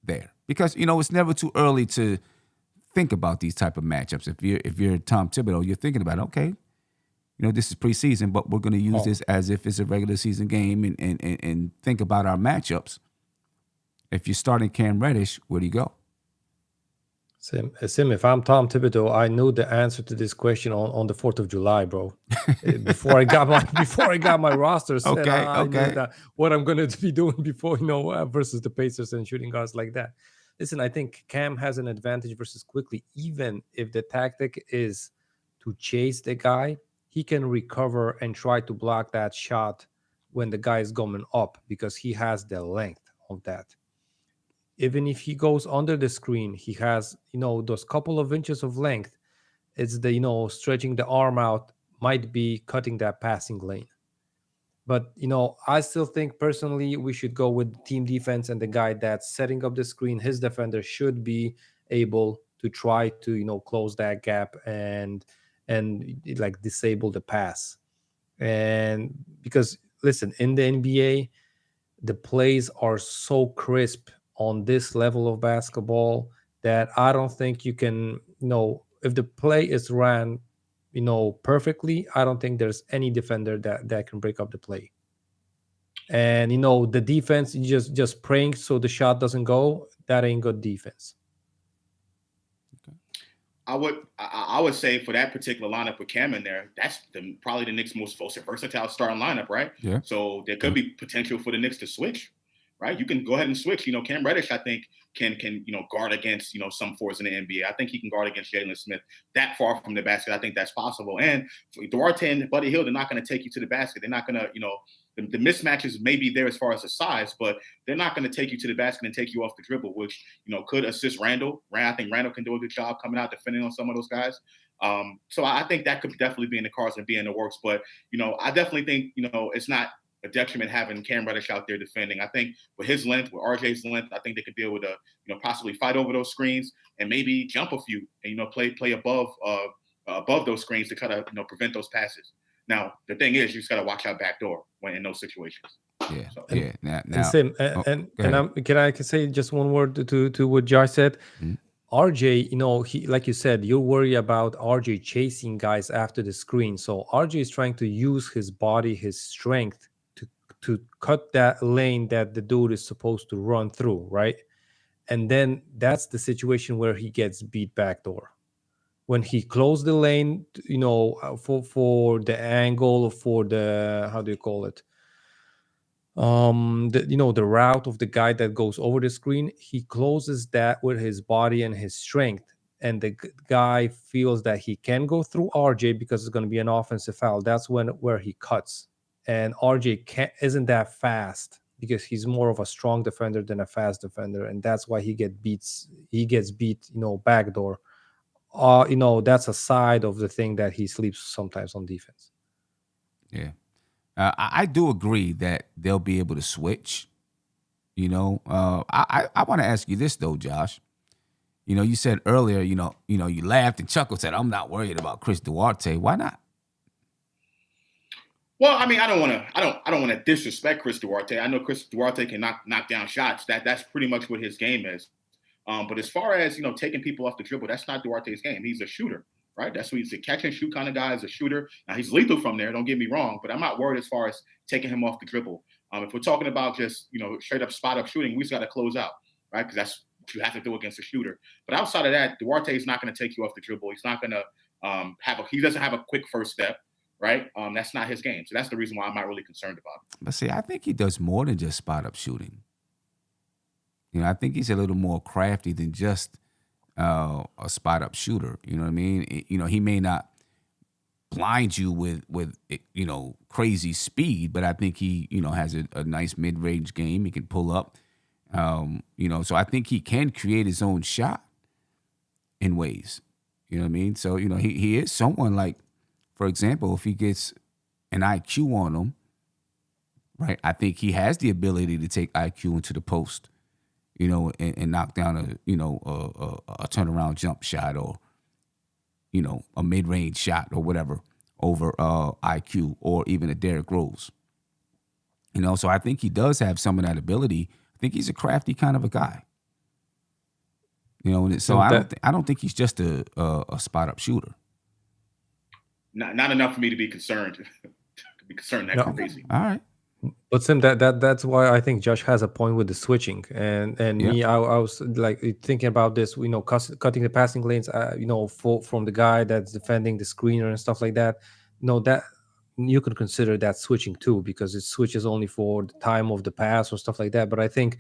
there? Because, it's never too early to think about these type of matchups. If you're Tom Thibodeau, you're thinking about, okay, this is preseason, but we're going to use this as if it's a regular season game and think about our matchups. If you're starting Cam Reddish, where do you go? Sim, if I'm Tom Thibodeau, I knew the answer to this question on the 4th of July, bro. before I got my roster set, I knew that what I'm going to be doing before, versus the Pacers and shooting guards like that. Listen, I think Cam has an advantage versus Quickley. Even if the tactic is to chase the guy, he can recover and try to block that shot when the guy is going up because he has the length of that. Even if he goes under the screen, he has, those couple of inches of length. It's the, stretching the arm out might be cutting that passing lane. But, I still think personally we should go with team defense and the guy that's setting up the screen. His defender should be able to try to, close that gap and like disable the pass. And because, listen, in the NBA, the plays are so crisp on this level of basketball that I don't think you can, if the play is ran, perfectly, I don't think there's any defender that can break up the play. And, the defense, just praying so the shot doesn't go, that ain't good defense. I would say for that particular lineup with Cam in there, that's probably the Knicks' most versatile starting lineup, right? Yeah. So there could be potential for the Knicks to switch, right? You can go ahead and switch. Cam Reddish, I think, can guard against, some force in the NBA. I think he can guard against Jalen Smith that far from the basket. I think that's possible. And Duarte and Buddy Hield, they're not going to take you to the basket. They're not going to, the mismatches may be there as far as the size, but they're not going to take you to the basket and take you off the dribble, which, could assist Randle. I think Randle can do a good job coming out defending on some of those guys. So I think that could definitely be in the cards and be in the works. But, I definitely think, it's not a detriment having Cam Reddish out there defending. I think with his length, with RJ's length, I think they could be able to, possibly fight over those screens and maybe jump a few and, play above those screens to kind of, prevent those passes. Now, the thing is, you just got to watch out backdoor when in those situations. Yeah. So. Yeah. Now, and Sim, can I say just one word to what Josh said? Mm-hmm. RJ, he, like you said, you're worried about RJ chasing guys after the screen. So RJ is trying to use his body, his strength to cut that lane that the dude is supposed to run through, right? And then that's the situation where he gets beat backdoor. When he closed the lane, for the angle, for the, how do you call it? The route of the guy that goes over the screen, he closes that with his body and his strength. And the guy feels that he can go through RJ because it's going to be an offensive foul. That's where he cuts. And RJ isn't that fast because he's more of a strong defender than a fast defender. And that's why he gets beat, backdoor. That's a side of the thing that he sleeps sometimes on defense. Yeah. I do agree that they'll be able to switch. I want to ask you this though, Josh. You said earlier, you laughed and chuckled, said, "I'm not worried about Chris Duarte." Why not? Well, I mean, I don't want to disrespect Chris Duarte. I know Chris Duarte can knock down shots. That's pretty much what his game is. But as far as taking people off the dribble, that's not Duarte's game. He's a shooter. Right, that's what he's a catch and shoot kind of guy. He's a shooter. Now he's lethal from there. Don't get me wrong, but I'm not worried as far as taking him off the dribble. If we're talking about just straight up spot up shooting, we just got to close out, right? Because that's what you have to do against a shooter. But outside of that, Duarte is not going to take you off the dribble. He's not going to he doesn't have a quick first step, right? That's not his game. So that's the reason why I'm not really concerned about it. But see, I think he does more than just spot up shooting. I think he's a little more crafty than just a spot up shooter. You know what I mean? He may not blind you with crazy speed, but I think he has a nice mid range game. He can pull up, so I think he can create his own shot in ways. You know what I mean? So he is someone like, for example, if he gets an IQ on him, right? I think he has the ability to take IQ into the post, and knock down a turnaround jump shot or a mid-range shot or whatever over IQ or even a Derrick Rose. So I think he does have some of that ability. I think he's a crafty kind of a guy. So I don't think he's just a spot up shooter. Not enough for me to be concerned. To be concerned that crazy. All right. But Sim, that's why I think Josh has a point with the switching, and me, I was like thinking about this, cutting the passing lanes, from the guy that's defending the screener and stuff like that. That you can consider that switching too, because it switches only for the time of the pass or stuff like that. But I think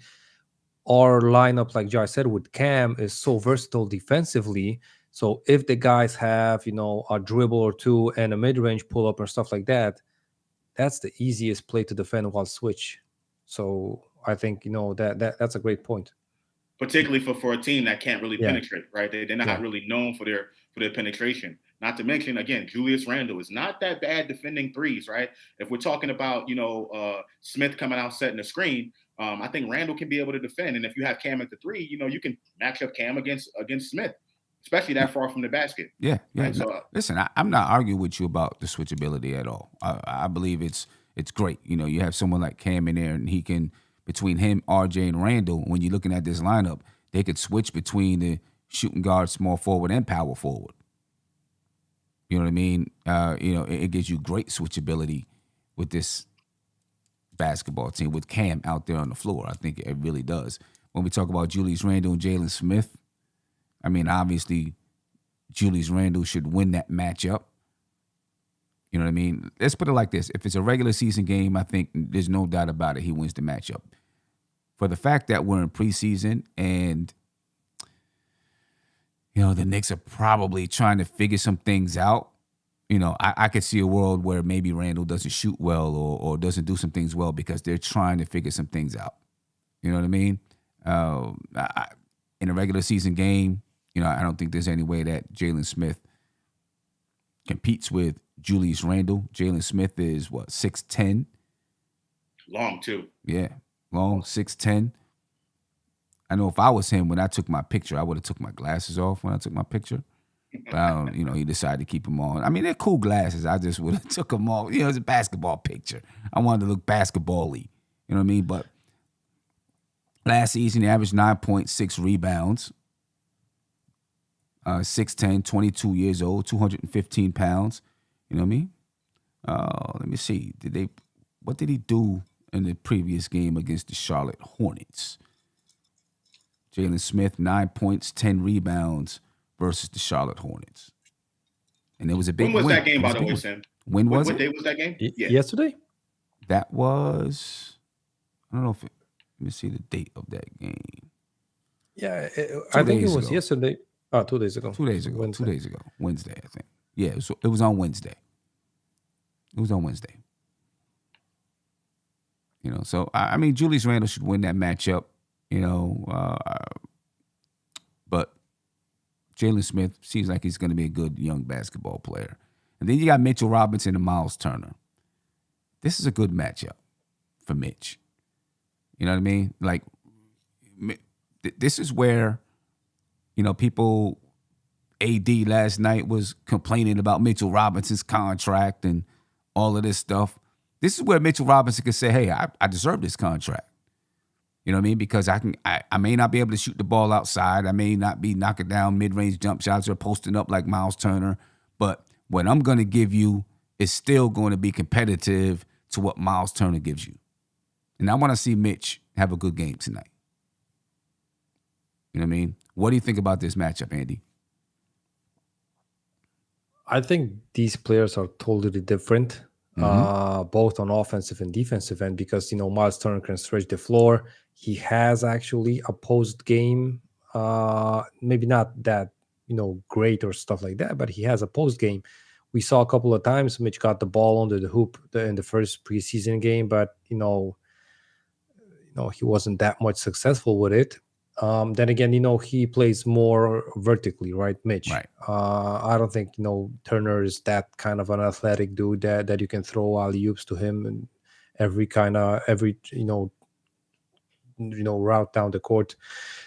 our lineup, like Josh said, with Cam is so versatile defensively. So if the guys have a dribble or two and a mid-range pull-up or stuff like that, that's the easiest play to defend while switch. So I think that's a great point. Particularly for a team that can't really penetrate, right? They're not really known for their penetration. Not to mention, again, Julius Randle is not that bad defending threes, right? If we're talking about Smith coming out setting the screen, I think Randle can be able to defend. And if you have Cam at the three, you can match up Cam against Smith, especially that far from the basket. Yeah. Right? So, listen, I'm not arguing with you about the switchability at all. I believe it's great. You have someone like Cam in there, and he can, between him, RJ, and Randle, when you're looking at this lineup, they could switch between the shooting guard, small forward, and power forward. You know what I mean? It gives you great switchability with this basketball team with Cam out there on the floor. I think it really does. When we talk about Julius Randle and Jalen Smith, I mean, obviously, Julius Randle should win that matchup. You know what I mean? Let's put it like this. If it's a regular season game, I think there's no doubt about it, he wins the matchup. For the fact that we're in preseason and the Knicks are probably trying to figure some things out. I could see a world where maybe Randle doesn't shoot well or doesn't do some things well because they're trying to figure some things out. You know what I mean? In a regular season game, I don't think there's any way that Jalen Smith competes with Julius Randle. Jalen Smith is 6'10"? Long too. Yeah, long, 6'10". I know if I was him, when I took my picture, I would have took my glasses off when I took my picture. But I don't, he decided to keep them on. I mean, they're cool glasses. I just would have took them off. It's a basketball picture. I wanted to look basketball-y. You know what I mean? But last season, he averaged 9.6 rebounds. 6'10", 22 years old, 215 pounds. You know what I mean? Let me see. What did he do in the previous game against the Charlotte Hornets? Jalen Smith, 9 points, 10 rebounds versus the Charlotte Hornets. And it was a big win. When was that game, by the way, Sam? When was it? What day was that game? Yesterday? That was, I don't know if let me see the date of that game. Yeah, I think it was yesterday. 2 days ago. 2 days ago. Wednesday. 2 days ago. Wednesday, I think. Yeah, it was on Wednesday. It was on Wednesday. So, I mean, Julius Randle should win that matchup, but Jalen Smith seems like he's going to be a good young basketball player. And then you got Mitchell Robinson and Miles Turner. This is a good matchup for Mitch. You know what I mean? Like, this is where, people, AD last night was complaining about Mitchell Robinson's contract and all of this stuff. This is where Mitchell Robinson can say, hey, I deserve this contract. You know what I mean? Because I may not be able to shoot the ball outside. I may not be knocking down mid-range jump shots or posting up like Miles Turner. But what I'm going to give you is still going to be competitive to what Miles Turner gives you. And I want to see Mitch have a good game tonight. You know what I mean? What do you think about this matchup, Andy? I think these players are totally different, both on offensive and defensive end, because, Miles Turner can stretch the floor. He has actually a post game, maybe not that, great or stuff like that, but he has a post game We saw a couple of times Mitch got the ball under the hoop in the first preseason game, but he wasn't that much successful with it. Then again, he plays more vertically, right, Mitch? Right. I don't think Turner is that kind of an athletic dude that you can throw alley oops to him and every route down the court.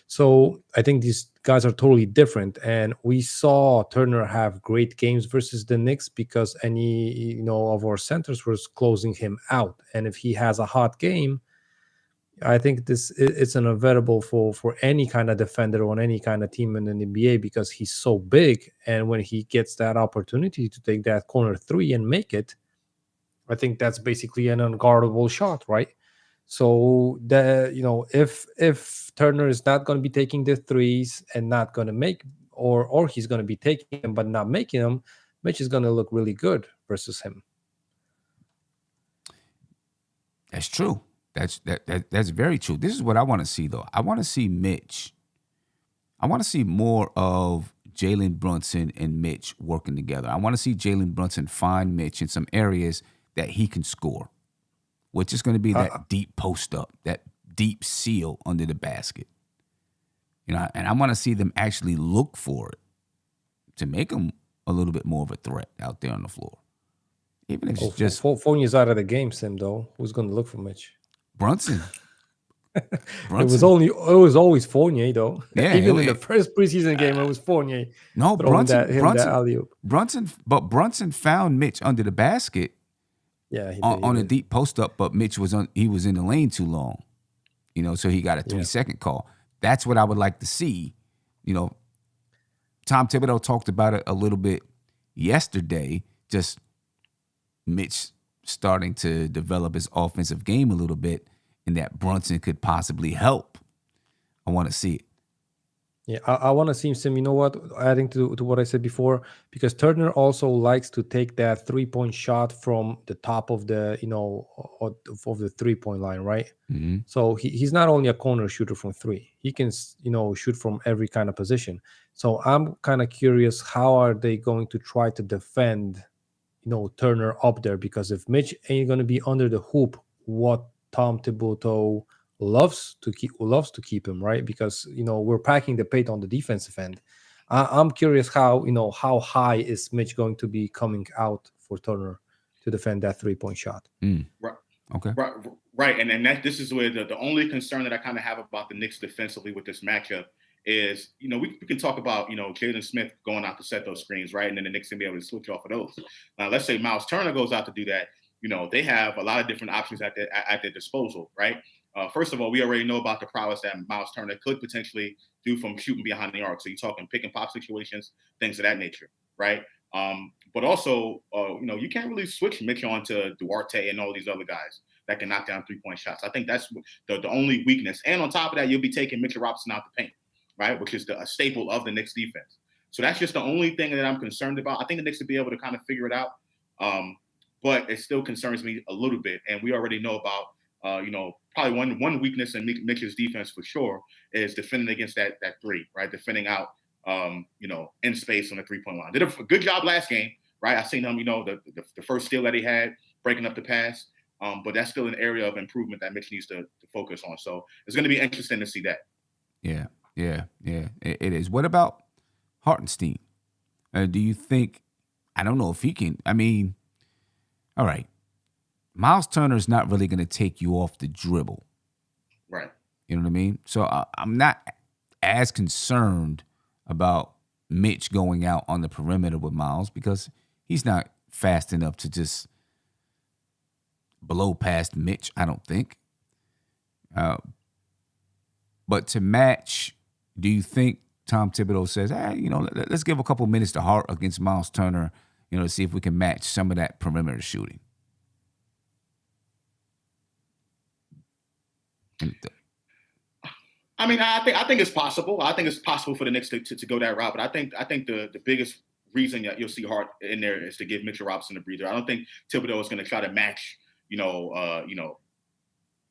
So I think these guys are totally different. And we saw Turner have great games versus the Knicks because any of our centers was closing him out. And if he has a hot game, I think it's inevitable for any kind of defender on any kind of team in the NBA because he's so big. And when he gets that opportunity to take that corner three and make it, I think that's basically an unguardable shot, right? So if Turner is not going to be taking the threes and not going to make, or he's going to be taking them but not making them, Mitch is going to look really good versus him. That's true. That's very true. This is what I want to see, though. I want to see Mitch. I want to see more of Jalen Brunson and Mitch working together. I want to see Jalen Brunson find Mitch in some areas that he can score, which is going to be that deep post up, that deep seal under the basket. And I want to see them actually look for it to make him a little bit more of a threat out there on the floor. Even if it's just Fournier's out of the game, Sim, though. Who's going to look for Mitch? Brunson. It was always Fournier, though. Yeah, even in the first preseason game, it was Fournier. No, Brunson. That alley-oop. Brunson found Mitch under the basket. Yeah, on a deep post up, but Mitch was in the lane too long, so he got a 3-second call. That's what I would like to see. Tom Thibodeau talked about it a little bit yesterday. Just Mitch starting to develop his offensive game a little bit, and that Brunson could possibly help. I want to see it. Yeah, I want to see him, adding to what I said before, because Turner also likes to take that 3-point shot from the top of the, of the 3-point line, right? Mm-hmm. So he's not only a corner shooter from three. He can, shoot from every kind of position. So I'm kind of curious, how are they going to try to defend, Turner up there? Because if Mitch ain't going to be under the hoop, what Tom Thibodeau loves to keep him, right? Because we're packing the paint on the defensive end. I'm curious how high is Mitch going to be coming out for Turner to defend that 3-point shot. Right. Okay. Right. And this is where the only concern that I kind of have about the Knicks defensively with this matchup is, we can talk about, Jalen Smith going out to set those screens, right? And then the Knicks can be able to switch off of those. Let's say Miles Turner goes out to do that. They have a lot of different options at their disposal, right? First of all, we already know about the prowess that Miles Turner could potentially do from shooting behind the arc. So you're talking pick and pop situations, things of that nature, right? But also, you can't really switch Mitch on to Duarte and all these other guys that can knock down 3-point shots. I think that's the only weakness. And on top of that, you'll be taking Mitchell Robinson out the paint, right? Which is a staple of the Knicks defense. So that's just the only thing that I'm concerned about. I think the Knicks will be able to kind of figure it out. But it still concerns me a little bit. And we already know about, probably one weakness in Mitch's defense for sure is defending against that three, right? Defending out, in space on the 3-point line. Did a good job last game, right? I seen him, the first steal that he had, breaking up the pass. But that's still an area of improvement that Mitch needs to focus on. So it's going to be interesting to see that. Yeah. It is. What about Hartenstein? Do you think, I don't know if he can, all right, Miles Turner's not really going to take you off the dribble. Right. You know what I mean? So I'm not as concerned about Mitch going out on the perimeter with Miles because he's not fast enough to just blow past Mitch, I don't think. But to match, do you think Tom Thibodeau says, let's give a couple minutes to Hart against Miles Turner, to see if we can match some of that perimeter shooting? I think it's possible. I think it's possible for the Knicks to go that route. But I think the biggest reason that you'll see Hart in there is to give Mitchell Robinson a breather. I don't think Thibodeau is going to try to match,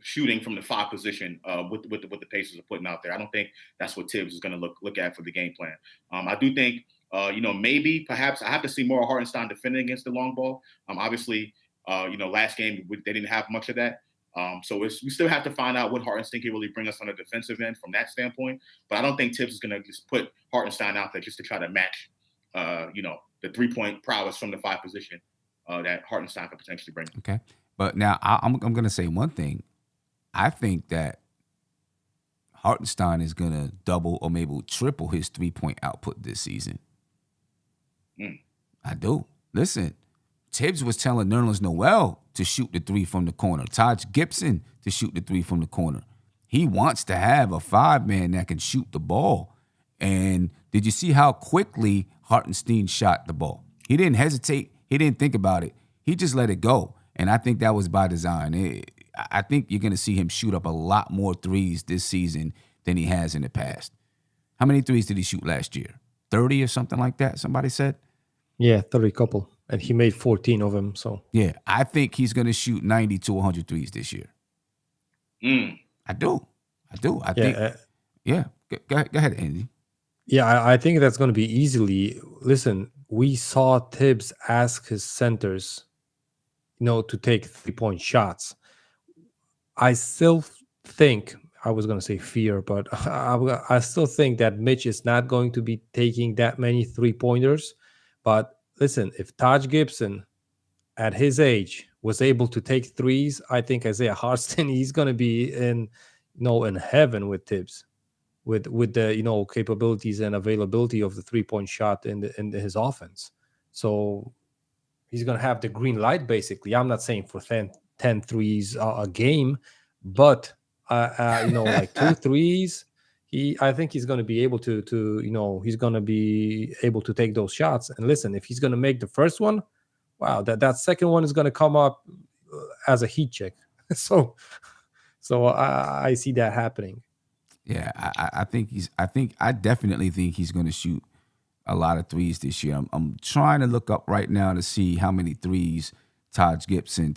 shooting from the 5 position with the Pacers are putting out there. I don't think that's what Tibbs is going to look at for the game plan. I do think Maybe perhaps I have to see more Hartenstein defending against the long ball. Obviously, last game they didn't have much of that. So we still have to find out what Hartenstein can really bring us on the defensive end from that standpoint. But I don't think Tibbs is going to just put Hartenstein out there just to try to match, the 3-point prowess from the 5 position that Hartenstein could potentially bring. Okay. But now I'm going to say one thing. I think that Hartenstein is going to double or maybe triple his 3-point output this season. I do. Listen, Tibbs was telling Nerlens Noel to shoot the 3 from the corner. Taj Gibson to shoot the 3 from the corner. He wants to have a 5-man that can shoot the ball. And did you see how quickly Hartenstein shot the ball? He didn't hesitate. He didn't think about it. He just let it go. And I think that was by design. I think you're going to see him shoot up a lot more threes this season than he has in the past. How many threes did he shoot last year? 30 or something like that, somebody said? Yeah, 30 couple. And he made 14 of them. So yeah, I think he's going to shoot 90 to 100 threes this year. I do. I think. Yeah. Go ahead, Andy. Yeah, I think that's going to be easily. Listen, we saw Tibbs ask his centers, to take 3-point shots. I still think, I was going to say fear, but I still think that Mitch is not going to be taking that many 3-pointers. But listen, if Taj Gibson at his age was able to take threes, I think Isaiah Hartenstein, he's going to be in heaven with Tibbs, with the capabilities and availability of the 3-point shot in his offense. So he's going to have the green light, basically. I'm not saying for 10 threes a game, but like 2 threes, I think he's going to be able to he's going to be able to take those shots. And listen, if he's going to make the first one, wow, that second one is going to come up as a heat check. So I see that happening. Yeah, I definitely think he's going to shoot a lot of threes this year. I'm trying to look up right now to see how many threes Taj Gibson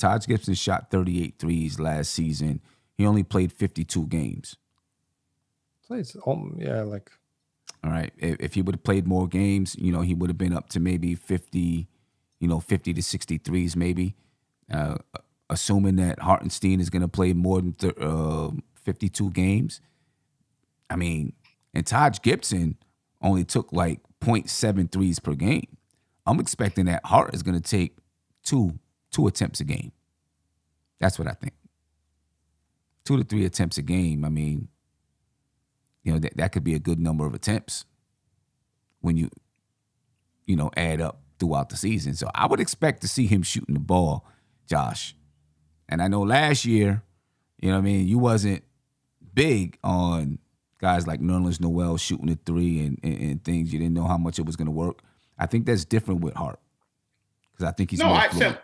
shot 38 threes last season. He only played 52 games. So it's all right. If he would have played more games, he would have been up to maybe 50, 50 to 60 threes maybe. Assuming that Hartenstein is going to play more than 52 games. I mean, and Taj Gibson only took like 0.7 threes per game. I'm expecting that Hart is going to take two attempts a game. That's what I think. 2 to 3 attempts a game. I mean, that could be a good number of attempts when you add up throughout the season. So I would expect to see him shooting the ball, Josh. And I know last year, you wasn't big on guys like Nerlens Noel shooting a 3 and things. You didn't know how much it was going to work. I think that's different with Hart because I think he's more fluid.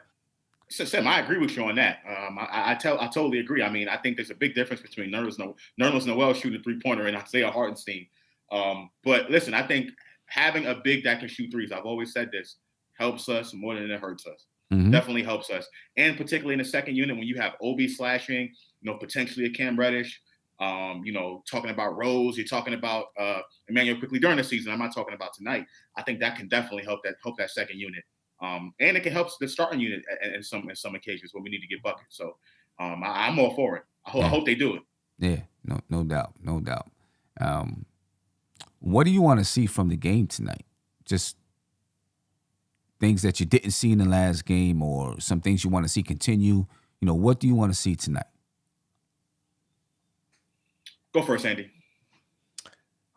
Sam, I agree with you on that. I totally agree. I mean, I think there's a big difference between Nerlens Noel shooting a 3-pointer and Isaiah Hartenstein. But listen, I think having a big that can shoot threes, I've always said this, helps us more than it hurts us. Mm-hmm. Definitely helps us. And particularly in the second unit, when you have Obi slashing, potentially a Cam Reddish, talking about Rose, you're talking about Emmanuel Quickley during the season. I'm not talking about tonight. I think that can definitely help that second unit. And it can help the starting unit in some occasions when we need to get buckets. So I'm all for it. I hope they do it. Yeah, no doubt. What do you want to see from the game tonight? Just things that you didn't see in the last game or some things you want to see continue? What do you want to see tonight? Go first, Andy.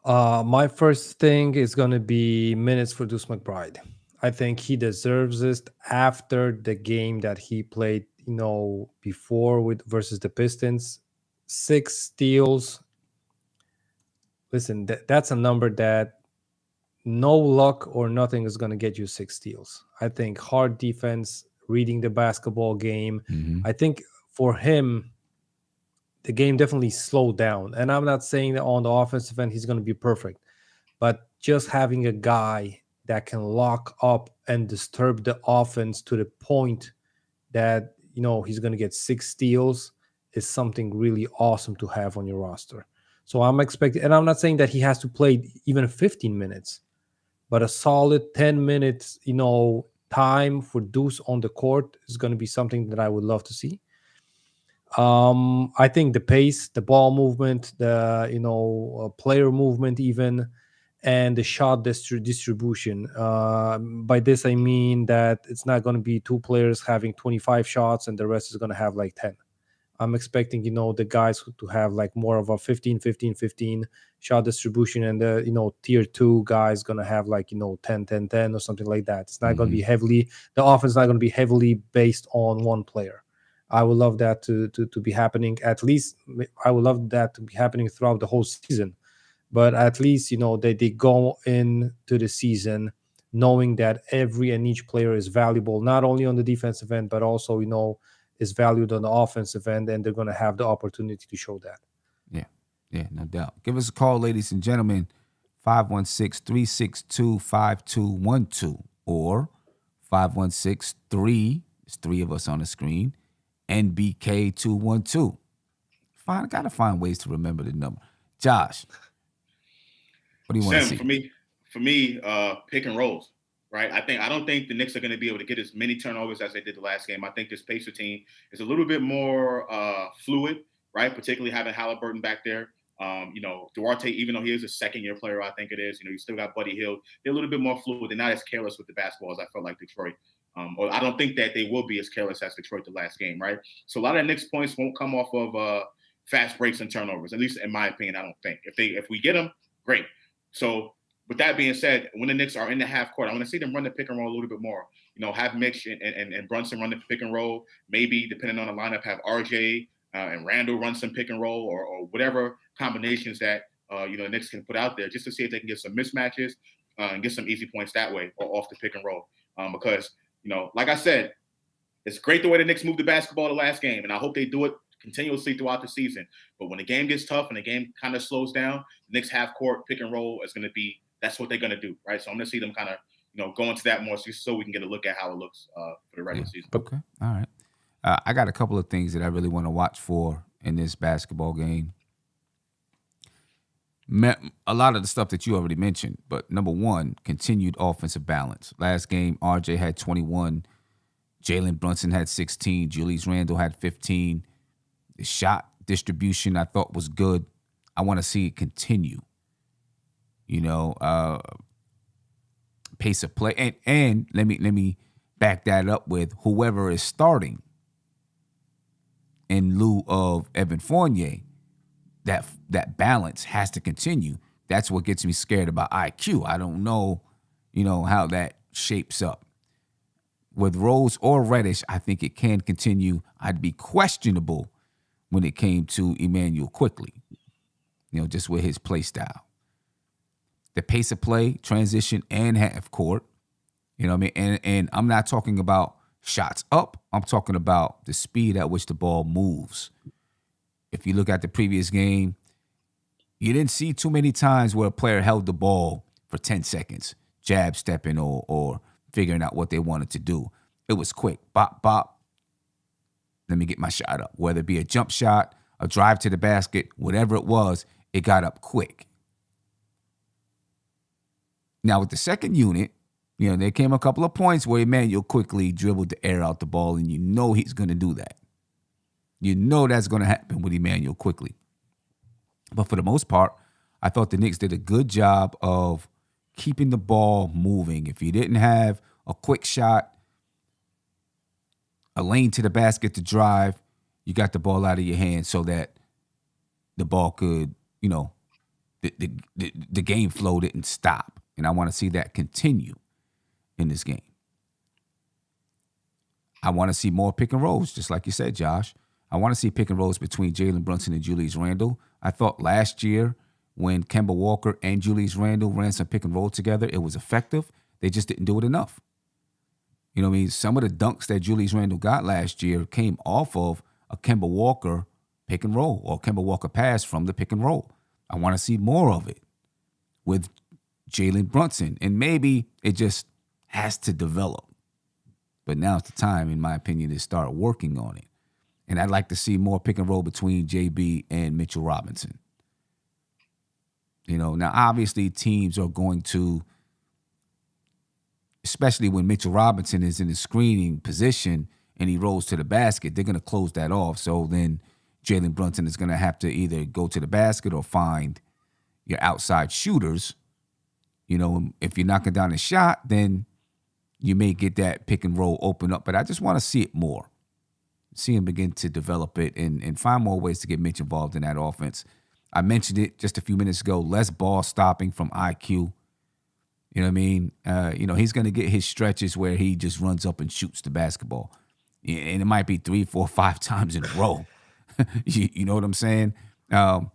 My first thing is going to be minutes for Deuce McBride. I think he deserves it after the game that he played, before versus the Pistons. 6 steals. Listen, that's a number that no luck or nothing is going to get you 6 steals. I think hard defense, reading the basketball game. Mm-hmm. I think for him, the game definitely slowed down. And I'm not saying that on the offensive end, he's going to be perfect. But just having a guy that can lock up and disturb the offense to the point that, he's going to get 6 steals is something really awesome to have on your roster. So I'm expecting, and I'm not saying that he has to play even 15 minutes, but a solid 10 minutes, time for Deuce on the court is going to be something that I would love to see. I think the pace, the ball movement, the player movement, even, and the shot distribution. By this I mean that it's not going to be two players having 25 shots and the rest is going to have like 10. I'm expecting, the guys to have like more of a 15, 15, 15 shot distribution, and the, tier 2 guys going to have like, 10, 10, 10 or something like that. It's not going to be heavily, the offense is not going to be heavily based on one player. I would love that to be happening. At least I would love that to be happening throughout the whole season. But at least, they go into the season knowing that every and each player is valuable, not only on the defensive end, but also, is valued on the offensive end, and they're going to have the opportunity to show that. Yeah, no doubt. Give us a call, ladies and gentlemen, 516-362-5212 or 516-3, it's 3 of us on the screen, NBK212. Gotta find ways to remember the number. Josh, what do you want to see? For me, pick and rolls. Right, I don't think the Knicks are going to be able to get as many turnovers as they did the last game. I think this Pacer team is a little bit more fluid, right? Particularly having Halliburton back there. Duarte, even though he is a second-year player, I think it is. You still got Buddy Hield. They're a little bit more fluid. They're not as careless with the basketball as I felt like Detroit. Or I don't think that they will be as careless as Detroit the last game, right? So a lot of Knicks points won't come off of fast breaks and turnovers. At least in my opinion, I don't think. If we get them, great. So. With that being said, when the Knicks are in the half court, I want to see them run the pick and roll a little bit more. Have Mitch and Brunson run the pick and roll. Maybe, depending on the lineup, have RJ and Randle run some pick and roll or whatever combinations that, the Knicks can put out there just to see if they can get some mismatches and get some easy points that way or off the pick and roll. Because, like I said, it's great the way the Knicks moved the basketball the last game, and I hope they do it continuously throughout the season. But when the game gets tough and the game kind of slows down, the Knicks half court pick and roll is going to be that's what they're going to do, right? So I'm going to see them kind of, go into that more so we can get a look at how it looks for the regular season. Okay, all right. I got a couple of things that I really want to watch for in this basketball game. A lot of the stuff that you already mentioned, but number one, continued offensive balance. Last game, RJ had 21, Jalen Brunson had 16, Julius Randle had 15. The shot distribution I thought was good. I want to see it continue. Pace of play, and let me back that up with whoever is starting in lieu of Evan Fournier. That balance has to continue. That's what gets me scared about IQ. I don't know, how that shapes up. With Rose or Reddish, I think it can continue. I'd be questionable when it came to Emmanuel Quickley, just with his play style. The pace of play, transition, and half court. You know what I mean? And I'm not talking about shots up. I'm talking about the speed at which the ball moves. If you look at the previous game, you didn't see too many times where a player held the ball for 10 seconds, jab stepping or figuring out what they wanted to do. It was quick. Bop, bop. Let me get my shot up. Whether it be a jump shot, a drive to the basket, whatever it was, it got up quick. Now, with the second unit, there came a couple of points where Emmanuel Quickley dribbled the air out the ball, and he's going to do that. That's going to happen with Emmanuel Quickley. But for the most part, I thought the Knicks did a good job of keeping the ball moving. If you didn't have a quick shot, a lane to the basket to drive, you got the ball out of your hands so that the ball could, the game flow didn't stop. And I want to see that continue in this game. I want to see more pick and rolls, just like you said, Josh. I want to see pick and rolls between Jalen Brunson and Julius Randle. I thought last year when Kemba Walker and Julius Randle ran some pick and roll together, it was effective. They just didn't do it enough. Some of the dunks that Julius Randle got last year came off of a Kemba Walker pick and roll or Kemba Walker pass from the pick and roll. I want to see more of it with Jalen Brunson, and maybe it just has to develop. But now's the time, in my opinion, to start working on it. And I'd like to see more pick and roll between JB and Mitchell Robinson. Now obviously teams are going to especially when Mitchell Robinson is in the screening position and he rolls to the basket, they're going to close that off. So then Jalen Brunson is going to have to either go to the basket or find your outside shooters. You know, if you're knocking down a shot, then you may get that pick and roll open up. But I just want to see it more. See him begin to develop it and find more ways to get Mitch involved in that offense. I mentioned it just a few minutes ago, less ball stopping from IQ. You know what I mean? He's going to get his stretches where he just runs up and shoots the basketball. And it might be 3, 4, 5 times in a row. You know what I'm saying? I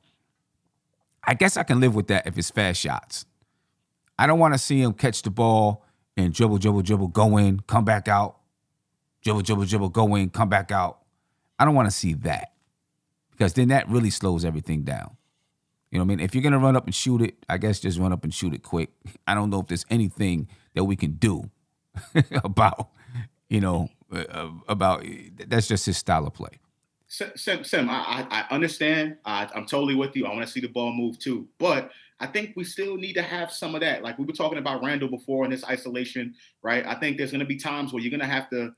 guess I can live with that if it's fast shots. I don't want to see him catch the ball and dribble, go in, come back out. Dribble, go in, come back out. I don't want to see that because then that really slows everything down. You know what I mean? If you're going to run up and shoot it, I guess just run up and shoot it quick. I don't know if there's anything that we can do about that's just his style of play. Sim, I understand. I'm totally with you. I want to see the ball move too. But I think we still need to have some of that. Like we were talking about Randle before in this isolation, right? I think there's going to be times where you're going to have to,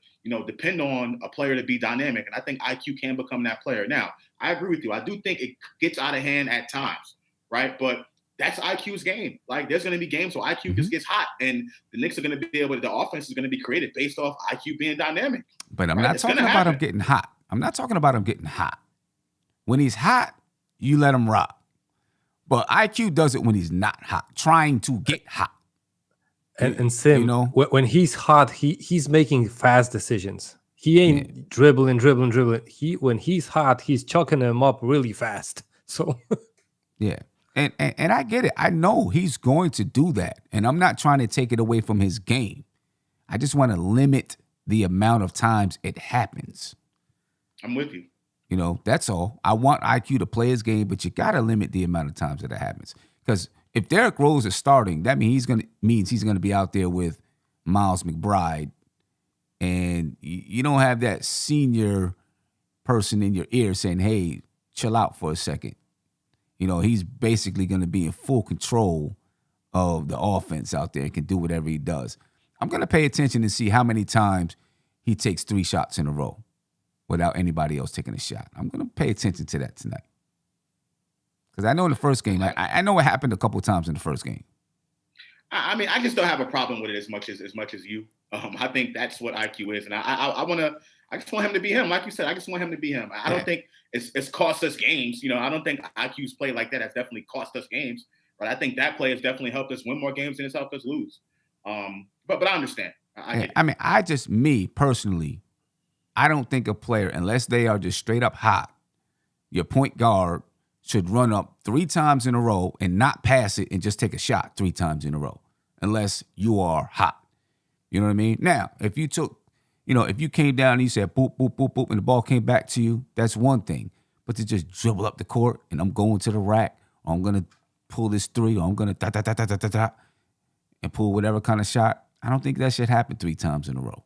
depend on a player to be dynamic. And I think IQ can become that player. Now, I agree with you. I do think it gets out of hand at times, right? But that's IQ's game. Like there's going to be games where IQ just gets hot and the Knicks are going to be able to, the offense is going to be created based off IQ being dynamic. But I'm not talking about him getting hot. I'm not talking about him getting hot. When he's hot, you let him rock. But IQ does it when he's not hot, trying to get hot. And Sim, when he's hot, he's making fast decisions. He ain't dribbling. When he's hot, he's chucking them up really fast. So yeah. And I get it. I know he's going to do that. And I'm not trying to take it away from his game. I just want to limit the amount of times it happens. I'm with you. That's all. I want IQ to play his game, but you got to limit the amount of times that it happens. Because if Derrick Rose is starting, that means he's going to be out there with Miles McBride, and you don't have that senior person in your ear saying, "Hey, chill out for a second." He's basically going to be in full control of the offense out there and can do whatever he does. I'm going to pay attention and see how many times he takes 3 shots in a row without anybody else taking a shot. I'm going to pay attention to that tonight. Because I know in the first game, I know what happened a couple of times in the first game. I mean, I just don't have a problem with it as much as you. I think that's what IQ is. And I just want him to be him. Like you said, I just want him to be him. I don't think it's cost us games. I don't think IQ's play like that has definitely cost us games. But I think that play has definitely helped us win more games than it's helped us lose. But I understand. Me personally, I don't think a player, unless they are just straight up hot, your point guard should run up 3 times in a row and not pass it and just take a shot 3 times in a row, unless you are hot. You know what I mean? Now, if you took, if you came down and you said boop, boop, boop, boop, and the ball came back to you, that's one thing. But to just dribble up the court and I'm going to the rack, or I'm going to pull this 3, or I'm going to and pull whatever kind of shot, I don't think that should happen 3 times in a row.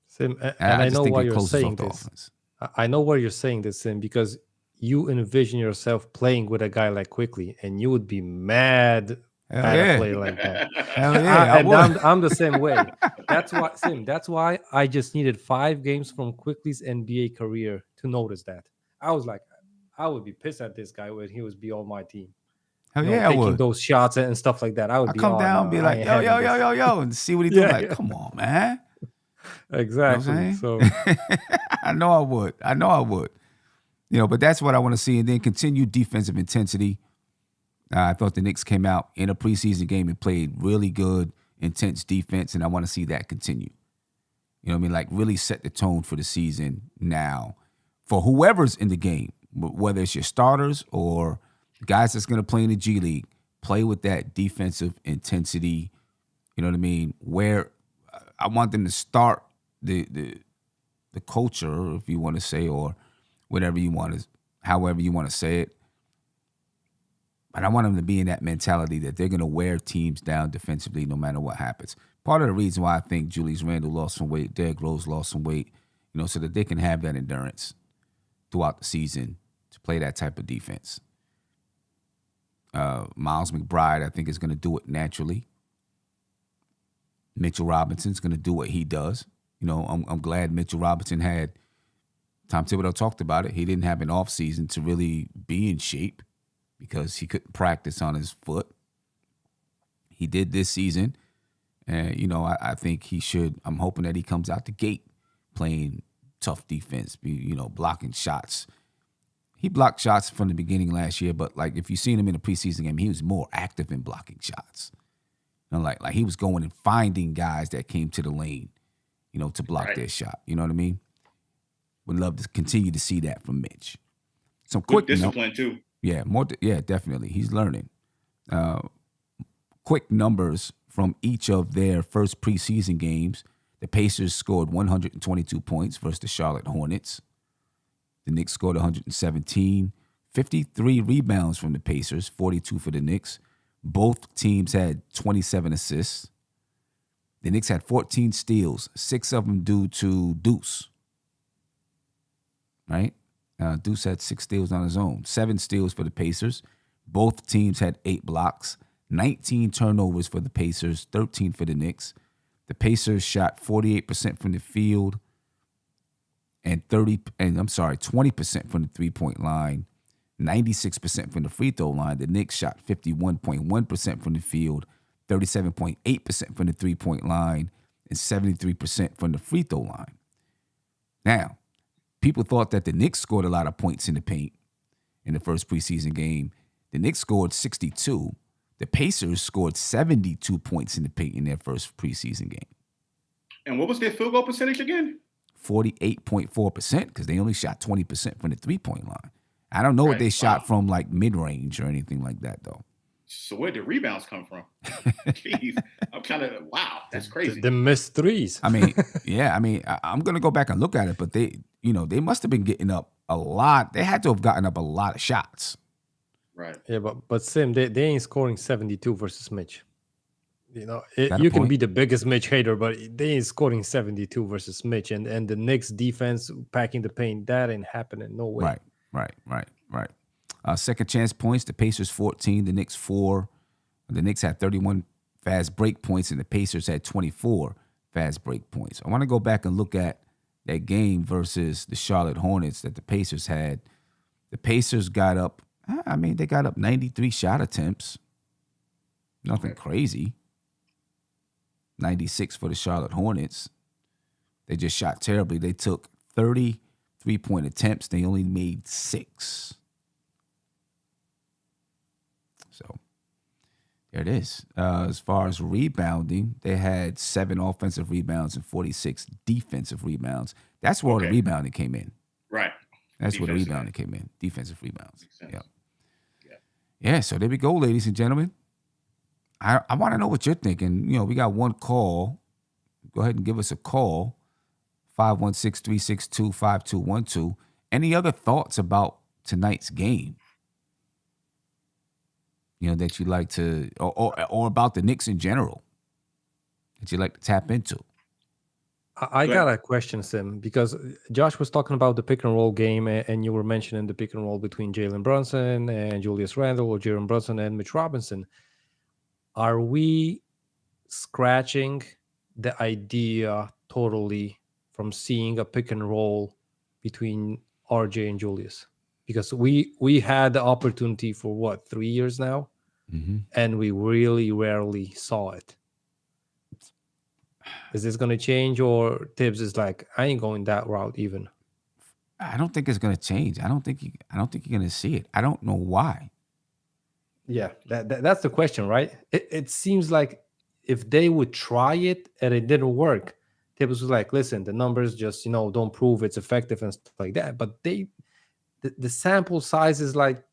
Sim, and I know why you're saying this. I know why you're saying this, Sim, because you envision yourself playing with a guy like Quickley, and you would be mad at a player like that. Hell yeah, I'm the same way. That's why, Sim. That's why I just needed 5 games from Quickley's NBA career to notice that. I was like, I would be pissed at this guy when he would be on my team. Hell yeah, I would. Taking those shots and stuff like that. I come down and be like, yo, and see what he doing. Like, come on, man. Exactly. So I know I would. But that's what I want to see. And then continue defensive intensity. I thought the Knicks came out in a preseason game and played really good, intense defense, and I want to see that continue. You know what I mean? Like really set the tone for the season now for whoever's in the game, whether it's your starters or guys that's going to play in the G League, play with that defensive intensity. You know what I mean? Where I want them to start the culture, if you want to say, or whatever you want to, however you want to say it. But I want them to be in that mentality that they're going to wear teams down defensively no matter what happens. Part of the reason why I think Julius Randle lost some weight, Derrick Rose lost some weight, so that they can have that endurance throughout the season to play that type of defense. Miles McBride, I think, is going to do it naturally. Mitchell Robinson's going to do what he does. You know, I'm glad Mitchell Robinson had. Tom Thibodeau talked about it. He didn't have an off season to really be in shape because he couldn't practice on his foot. He did this season, and you know, I think he should. I'm hoping that he comes out the gate playing tough defense, blocking shots. He blocked shots from the beginning last year, but like if you seen him in a preseason game, he was more active in blocking shots. You know, like he was going and finding guys that came to the lane, to block their shot. You know what I mean? Would love to continue to see that from Mitch. Some quick discipline too. Yeah, definitely. He's learning. Quick numbers from each of their first preseason games. The Pacers scored 122 points versus the Charlotte Hornets. The Knicks scored 117. 53 rebounds from the Pacers, 42 for the Knicks. Both teams had 27 assists. The Knicks had 14 steals, 6 of them due to Deuce. Right? Deuce had 6 steals on his own. 7 steals for the Pacers. Both teams had 8 blocks. 19 turnovers for the Pacers, 13 for the Knicks. The Pacers shot 48% from the field and 20% from the three-point line, 96% from the free throw line. The Knicks shot 51.1% from the field, 37.8% from the three-point line, and 73% from the free throw line. Now, people thought that the Knicks scored a lot of points in the paint in the first preseason game. The Knicks scored 62. The Pacers scored 72 points in the paint in their first preseason game. And what was their field goal percentage again? 48.4%, because they only shot 20% from the three-point line. I don't know what they shot from like mid-range or anything like that, though. So where did rebounds come from? Jeez, I'm kind of, wow, that's crazy. The missed threes. I'm going to go back and look at it, but they must have been getting up a lot. They had to have gotten up a lot of shots. Right. Yeah, but Sim, they ain't scoring 72 versus Mitch. You can be the biggest Mitch hater, but they ain't scoring 72 versus Mitch. And the Knicks defense packing the paint, that ain't happening. No way. Right. Second chance points, the Pacers 14, the Knicks 4. The Knicks had 31 fast break points, and the Pacers had 24 fast break points. I want to go back and look at that game versus the Charlotte Hornets that the Pacers had. The Pacers got up, they got up 93 shot attempts. Nothing crazy. 96 for the Charlotte Hornets. They just shot terribly. They took 30 3-point attempts. They only made 6. So there it is. As far as rebounding, they had 7 offensive rebounds and 46 defensive rebounds. That's where the rebounding came in. Right. That's where the rebounding came in. Defensive rebounds. Yeah, so there we go, ladies and gentlemen. I want to know what you're thinking. We got one call. Go ahead and give us a call. 516-362-5212. Any other thoughts about tonight's game? That you like to, or about the Knicks in general, that you like to tap into? I got a question, Sim, because Josh was talking about the pick and roll game, and you were mentioning the pick and roll between Jalen Brunson and Julius Randle, or Jalen Brunson and Mitch Robinson. Are we scratching the idea totally from seeing a pick and roll between RJ and Julius? Because we had the opportunity for 3 years now, and we really rarely saw it. Is this going to change, or Tibbs is like, I ain't going that route even? I don't think it's going to change. I don't think you're going to see it. I don't know why. Yeah, that's the question, right? It seems like if they would try it and it didn't work, Tibbs was like, listen, the numbers just, don't prove it's effective and stuff like that. But the sample size is like,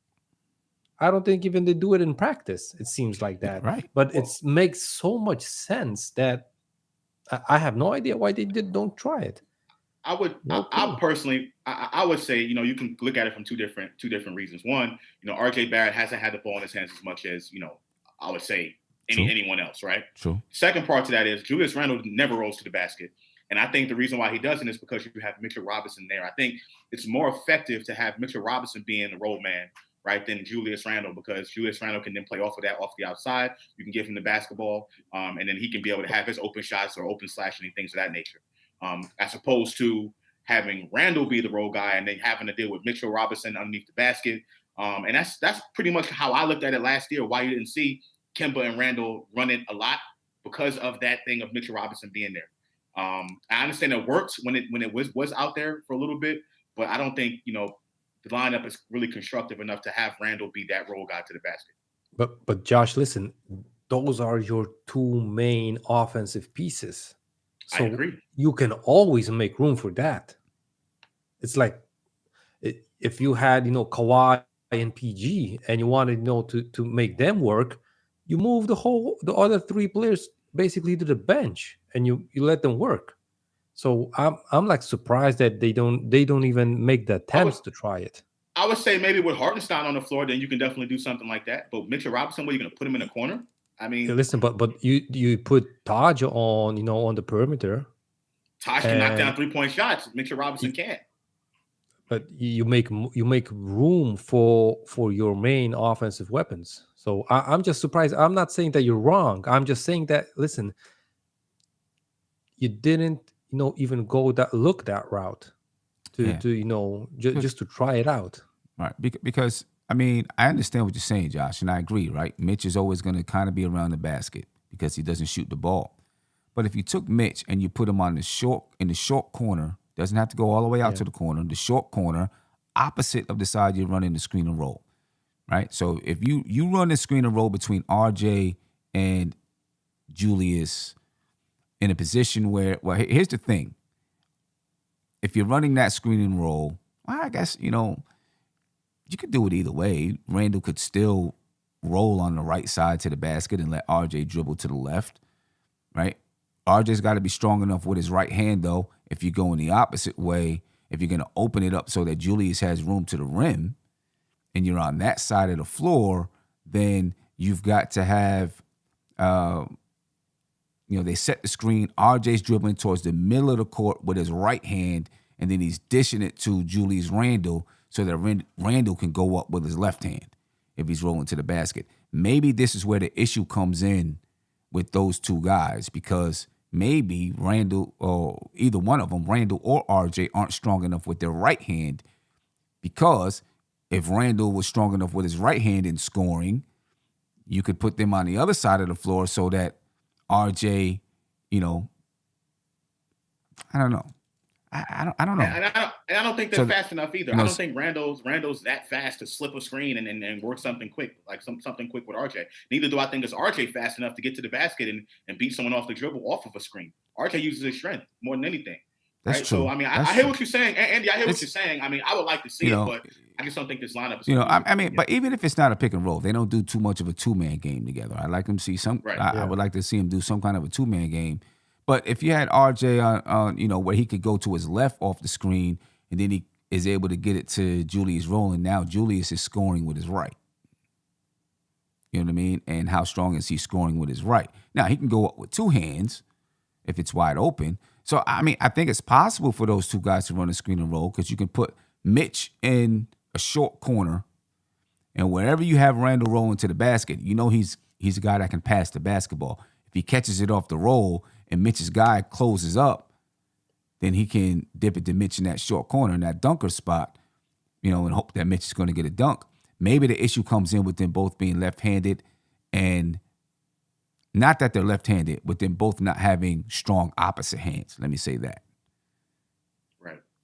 I don't think even they do it in practice. It seems like that. Right. But it makes so much sense that I have no idea why they don't try it. I personally would say, you can look at it from two different reasons. One, RJ Barrett hasn't had the ball in his hands as much as, I would say anyone else, right? True. Second part to that is Julius Randle never rolls to the basket. And I think the reason why he doesn't is because you have Mitchell Robinson there. I think it's more effective to have Mitchell Robinson being the roll man right, than Julius Randle, because Julius Randle can then play off of that off the outside. You can give him the basketball, and then he can be able to have his open shots or open slashing and things of that nature, as opposed to having Randle be the role guy and then having to deal with Mitchell Robinson underneath the basket. And that's pretty much how I looked at it last year, why you didn't see Kemba and Randle run it a lot, because of that thing of Mitchell Robinson being there. I understand it worked when it was out there for a little bit, but I don't think, the lineup is really constructive enough to have Randle be that role guy to the basket. But Josh, listen, those are your two main offensive pieces. So I agree. You can always make room for that. It's like if you had, Kawhi and PG and you wanted, to make them work, you move the other three players basically to the bench and you let them work. So I'm like surprised that they don't even make the attempts to try it. I would say maybe with Hartenstein on the floor, then you can definitely do something like that. But Mitchell Robinson, where you going to put him in the corner? I mean, hey, listen, but you put Taj on, on the perimeter. Taj can knock down 3-point shots. Mitchell Robinson can't. But you make room for your main offensive weapons. So I'm just surprised. I'm not saying that you're wrong. I'm just saying that, listen, you didn't even go that route to just to try it out. Right. Because, I mean, I understand what you're saying, Josh, and I agree, right? Mitch is always going to kind of be around the basket because he doesn't shoot the ball. But if you took Mitch and you put him in the short corner, doesn't have to go all the way out to the corner, the short corner, opposite of the side you're running the screen and roll, right? So if you run the screen and roll between RJ and Julius in a position where, well, here's the thing. If you're running that screen and roll, well, I guess, you could do it either way. Randle could still roll on the right side to the basket and let RJ dribble to the left, right? RJ's got to be strong enough with his right hand, though. If you go in the opposite way, if you're going to open it up so that Julius has room to the rim and you're on that side of the floor, then you've got to have, they set the screen. RJ's dribbling towards the middle of the court with his right hand, and then he's dishing it to Julius Randle so that Randle can go up with his left hand if he's rolling to the basket. Maybe this is where the issue comes in with those two guys, because maybe Randle or either one of them, Randle or RJ, aren't strong enough with their right hand, because if Randle was strong enough with his right hand in scoring, you could put them on the other side of the floor so that RJ, I don't know. I don't know. And I don't think they're fast enough either. I don't think Randle's that fast to slip a screen and work something quick, like something quick with RJ. Neither do I think it's RJ fast enough to get to the basket and beat someone off the dribble off of a screen. RJ uses his strength more than anything. That's right? true. So, I mean, I hear what you're saying. Andy, I hear what you're saying. I mean, I would like to see it, but I just don't think this lineup is but even if it's not a pick and roll, they don't do too much of a two-man game together. I'd like them to see some. Right. I would like to see him do some kind of a two-man game. But if you had RJ on, where he could go to his left off the screen and then he is able to get it to Julius rolling, now Julius is scoring with his right. You know what I mean? And how strong is he scoring with his right? Now, he can go up with two hands if it's wide open. So, I mean, I think it's possible for those two guys to run a screen and roll, because you can put Mitch in a short corner, and wherever you have Randle rolling to the basket, he's a guy that can pass the basketball. If he catches it off the roll and Mitch's guy closes up, then he can dip it to Mitch in that short corner, in that dunker spot, and hope that Mitch is going to get a dunk. Maybe the issue comes in with them both being left-handed, and not that they're left-handed, but them both not having strong opposite hands. Let me say that.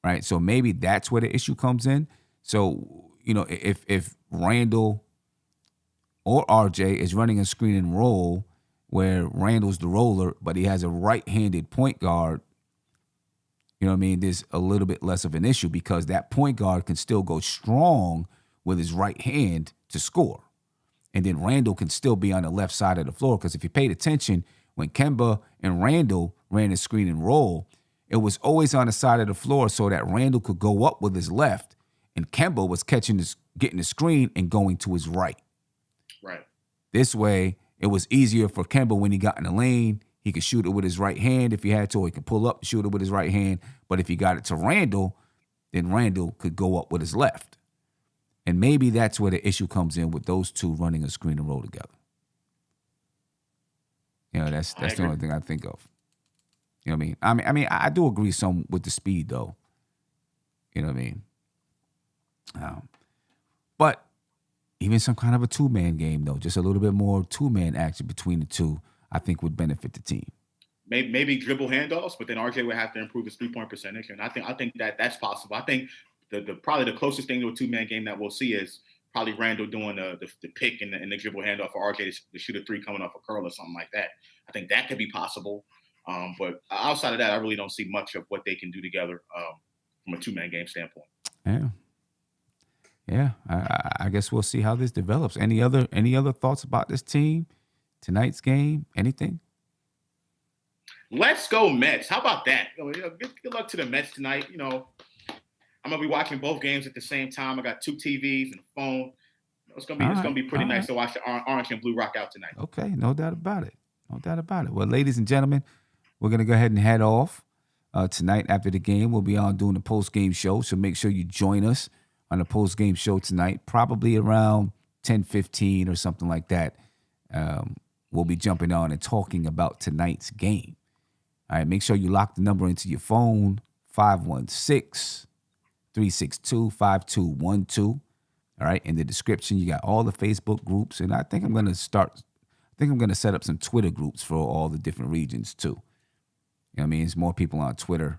Right. So maybe that's where the issue comes in. So, if Randle or RJ is running a screen and roll where Randle's the roller, but he has a right-handed point guard, there's a little bit less of an issue, because that point guard can still go strong with his right hand to score. And then Randle can still be on the left side of the floor, because if you paid attention, when Kemba and Randle ran a screen and roll, it was always on the side of the floor so that Randle could go up with his left, and Kemba was getting the screen and going to his right. Right. This way, it was easier for Kemba when he got in the lane. He could shoot it with his right hand if he had to, or he could pull up and shoot it with his right hand. But if he got it to Randle, then Randle could go up with his left. And maybe that's where the issue comes in with those two running a screen and roll together. You know, that's the only thing I think of. You know what I mean? I mean, I do agree some with the speed, though. You know what I mean? But even some kind of a two-man game, though, just a little bit more two-man action between the two, I think would benefit the team. Maybe dribble handoffs, but then RJ would have to improve his 3-point percentage, and I think that's possible. I think the probably the closest thing to a two-man game that we'll see is probably Randle doing the pick and the dribble handoff for RJ to shoot a three coming off a curl or something like that. I think that could be possible. But outside of that, I really don't see much of what they can do together from a two-man game standpoint. Yeah. I guess we'll see how this develops. Any other thoughts about this team, tonight's game, anything? Let's go Mets. How about that? Good luck to the Mets tonight. You know, I'm gonna be watching both games at the same time. I got 2 TVs and a phone. It's gonna be pretty nice to watch the orange and blue rock out tonight. Okay, no doubt about it. Well, ladies and gentlemen, we're gonna go ahead and head off tonight. After the game, we'll be on doing the post-game show. So make sure you join us on the post-game show tonight, probably around 10:15 or something like that. We'll be jumping on and talking about tonight's game. All right, make sure you lock the number into your phone, 516-362-5212. All right, in the description, you got all the Facebook groups, and I think I'm gonna set up some Twitter groups for all the different regions too. You know what I mean? There's more people on Twitter.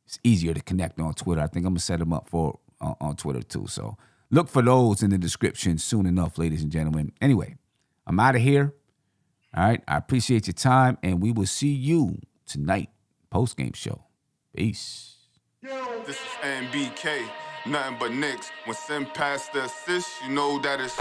It's easier to connect on Twitter. I think I'm gonna set them up on Twitter too. So look for those in the description soon enough, ladies and gentlemen. Anyway, I'm out of here. All right, I appreciate your time, and we will see you tonight, post-game show. Peace. This is NBK, nothing but Knicks. When Sim passed the assist, you know that it's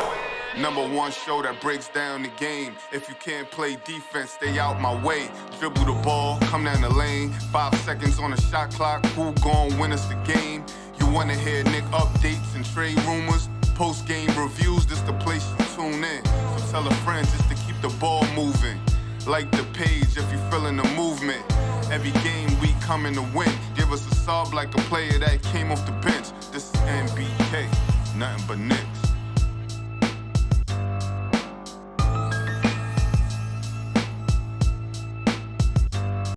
#1 show that breaks down the game. If you can't play defense, stay out my way. Dribble the ball, come down the lane. 5 seconds on the shot clock, who gon' win us the game? You wanna hear Nick updates and trade rumors? Post-game reviews, this the place to tune in. So tell a friend just to keep the ball moving. Like the page if you feeling the movement. Every game we coming to win. Give us a sub like a player that came off the bench. This is NBK, nothing but Knicks.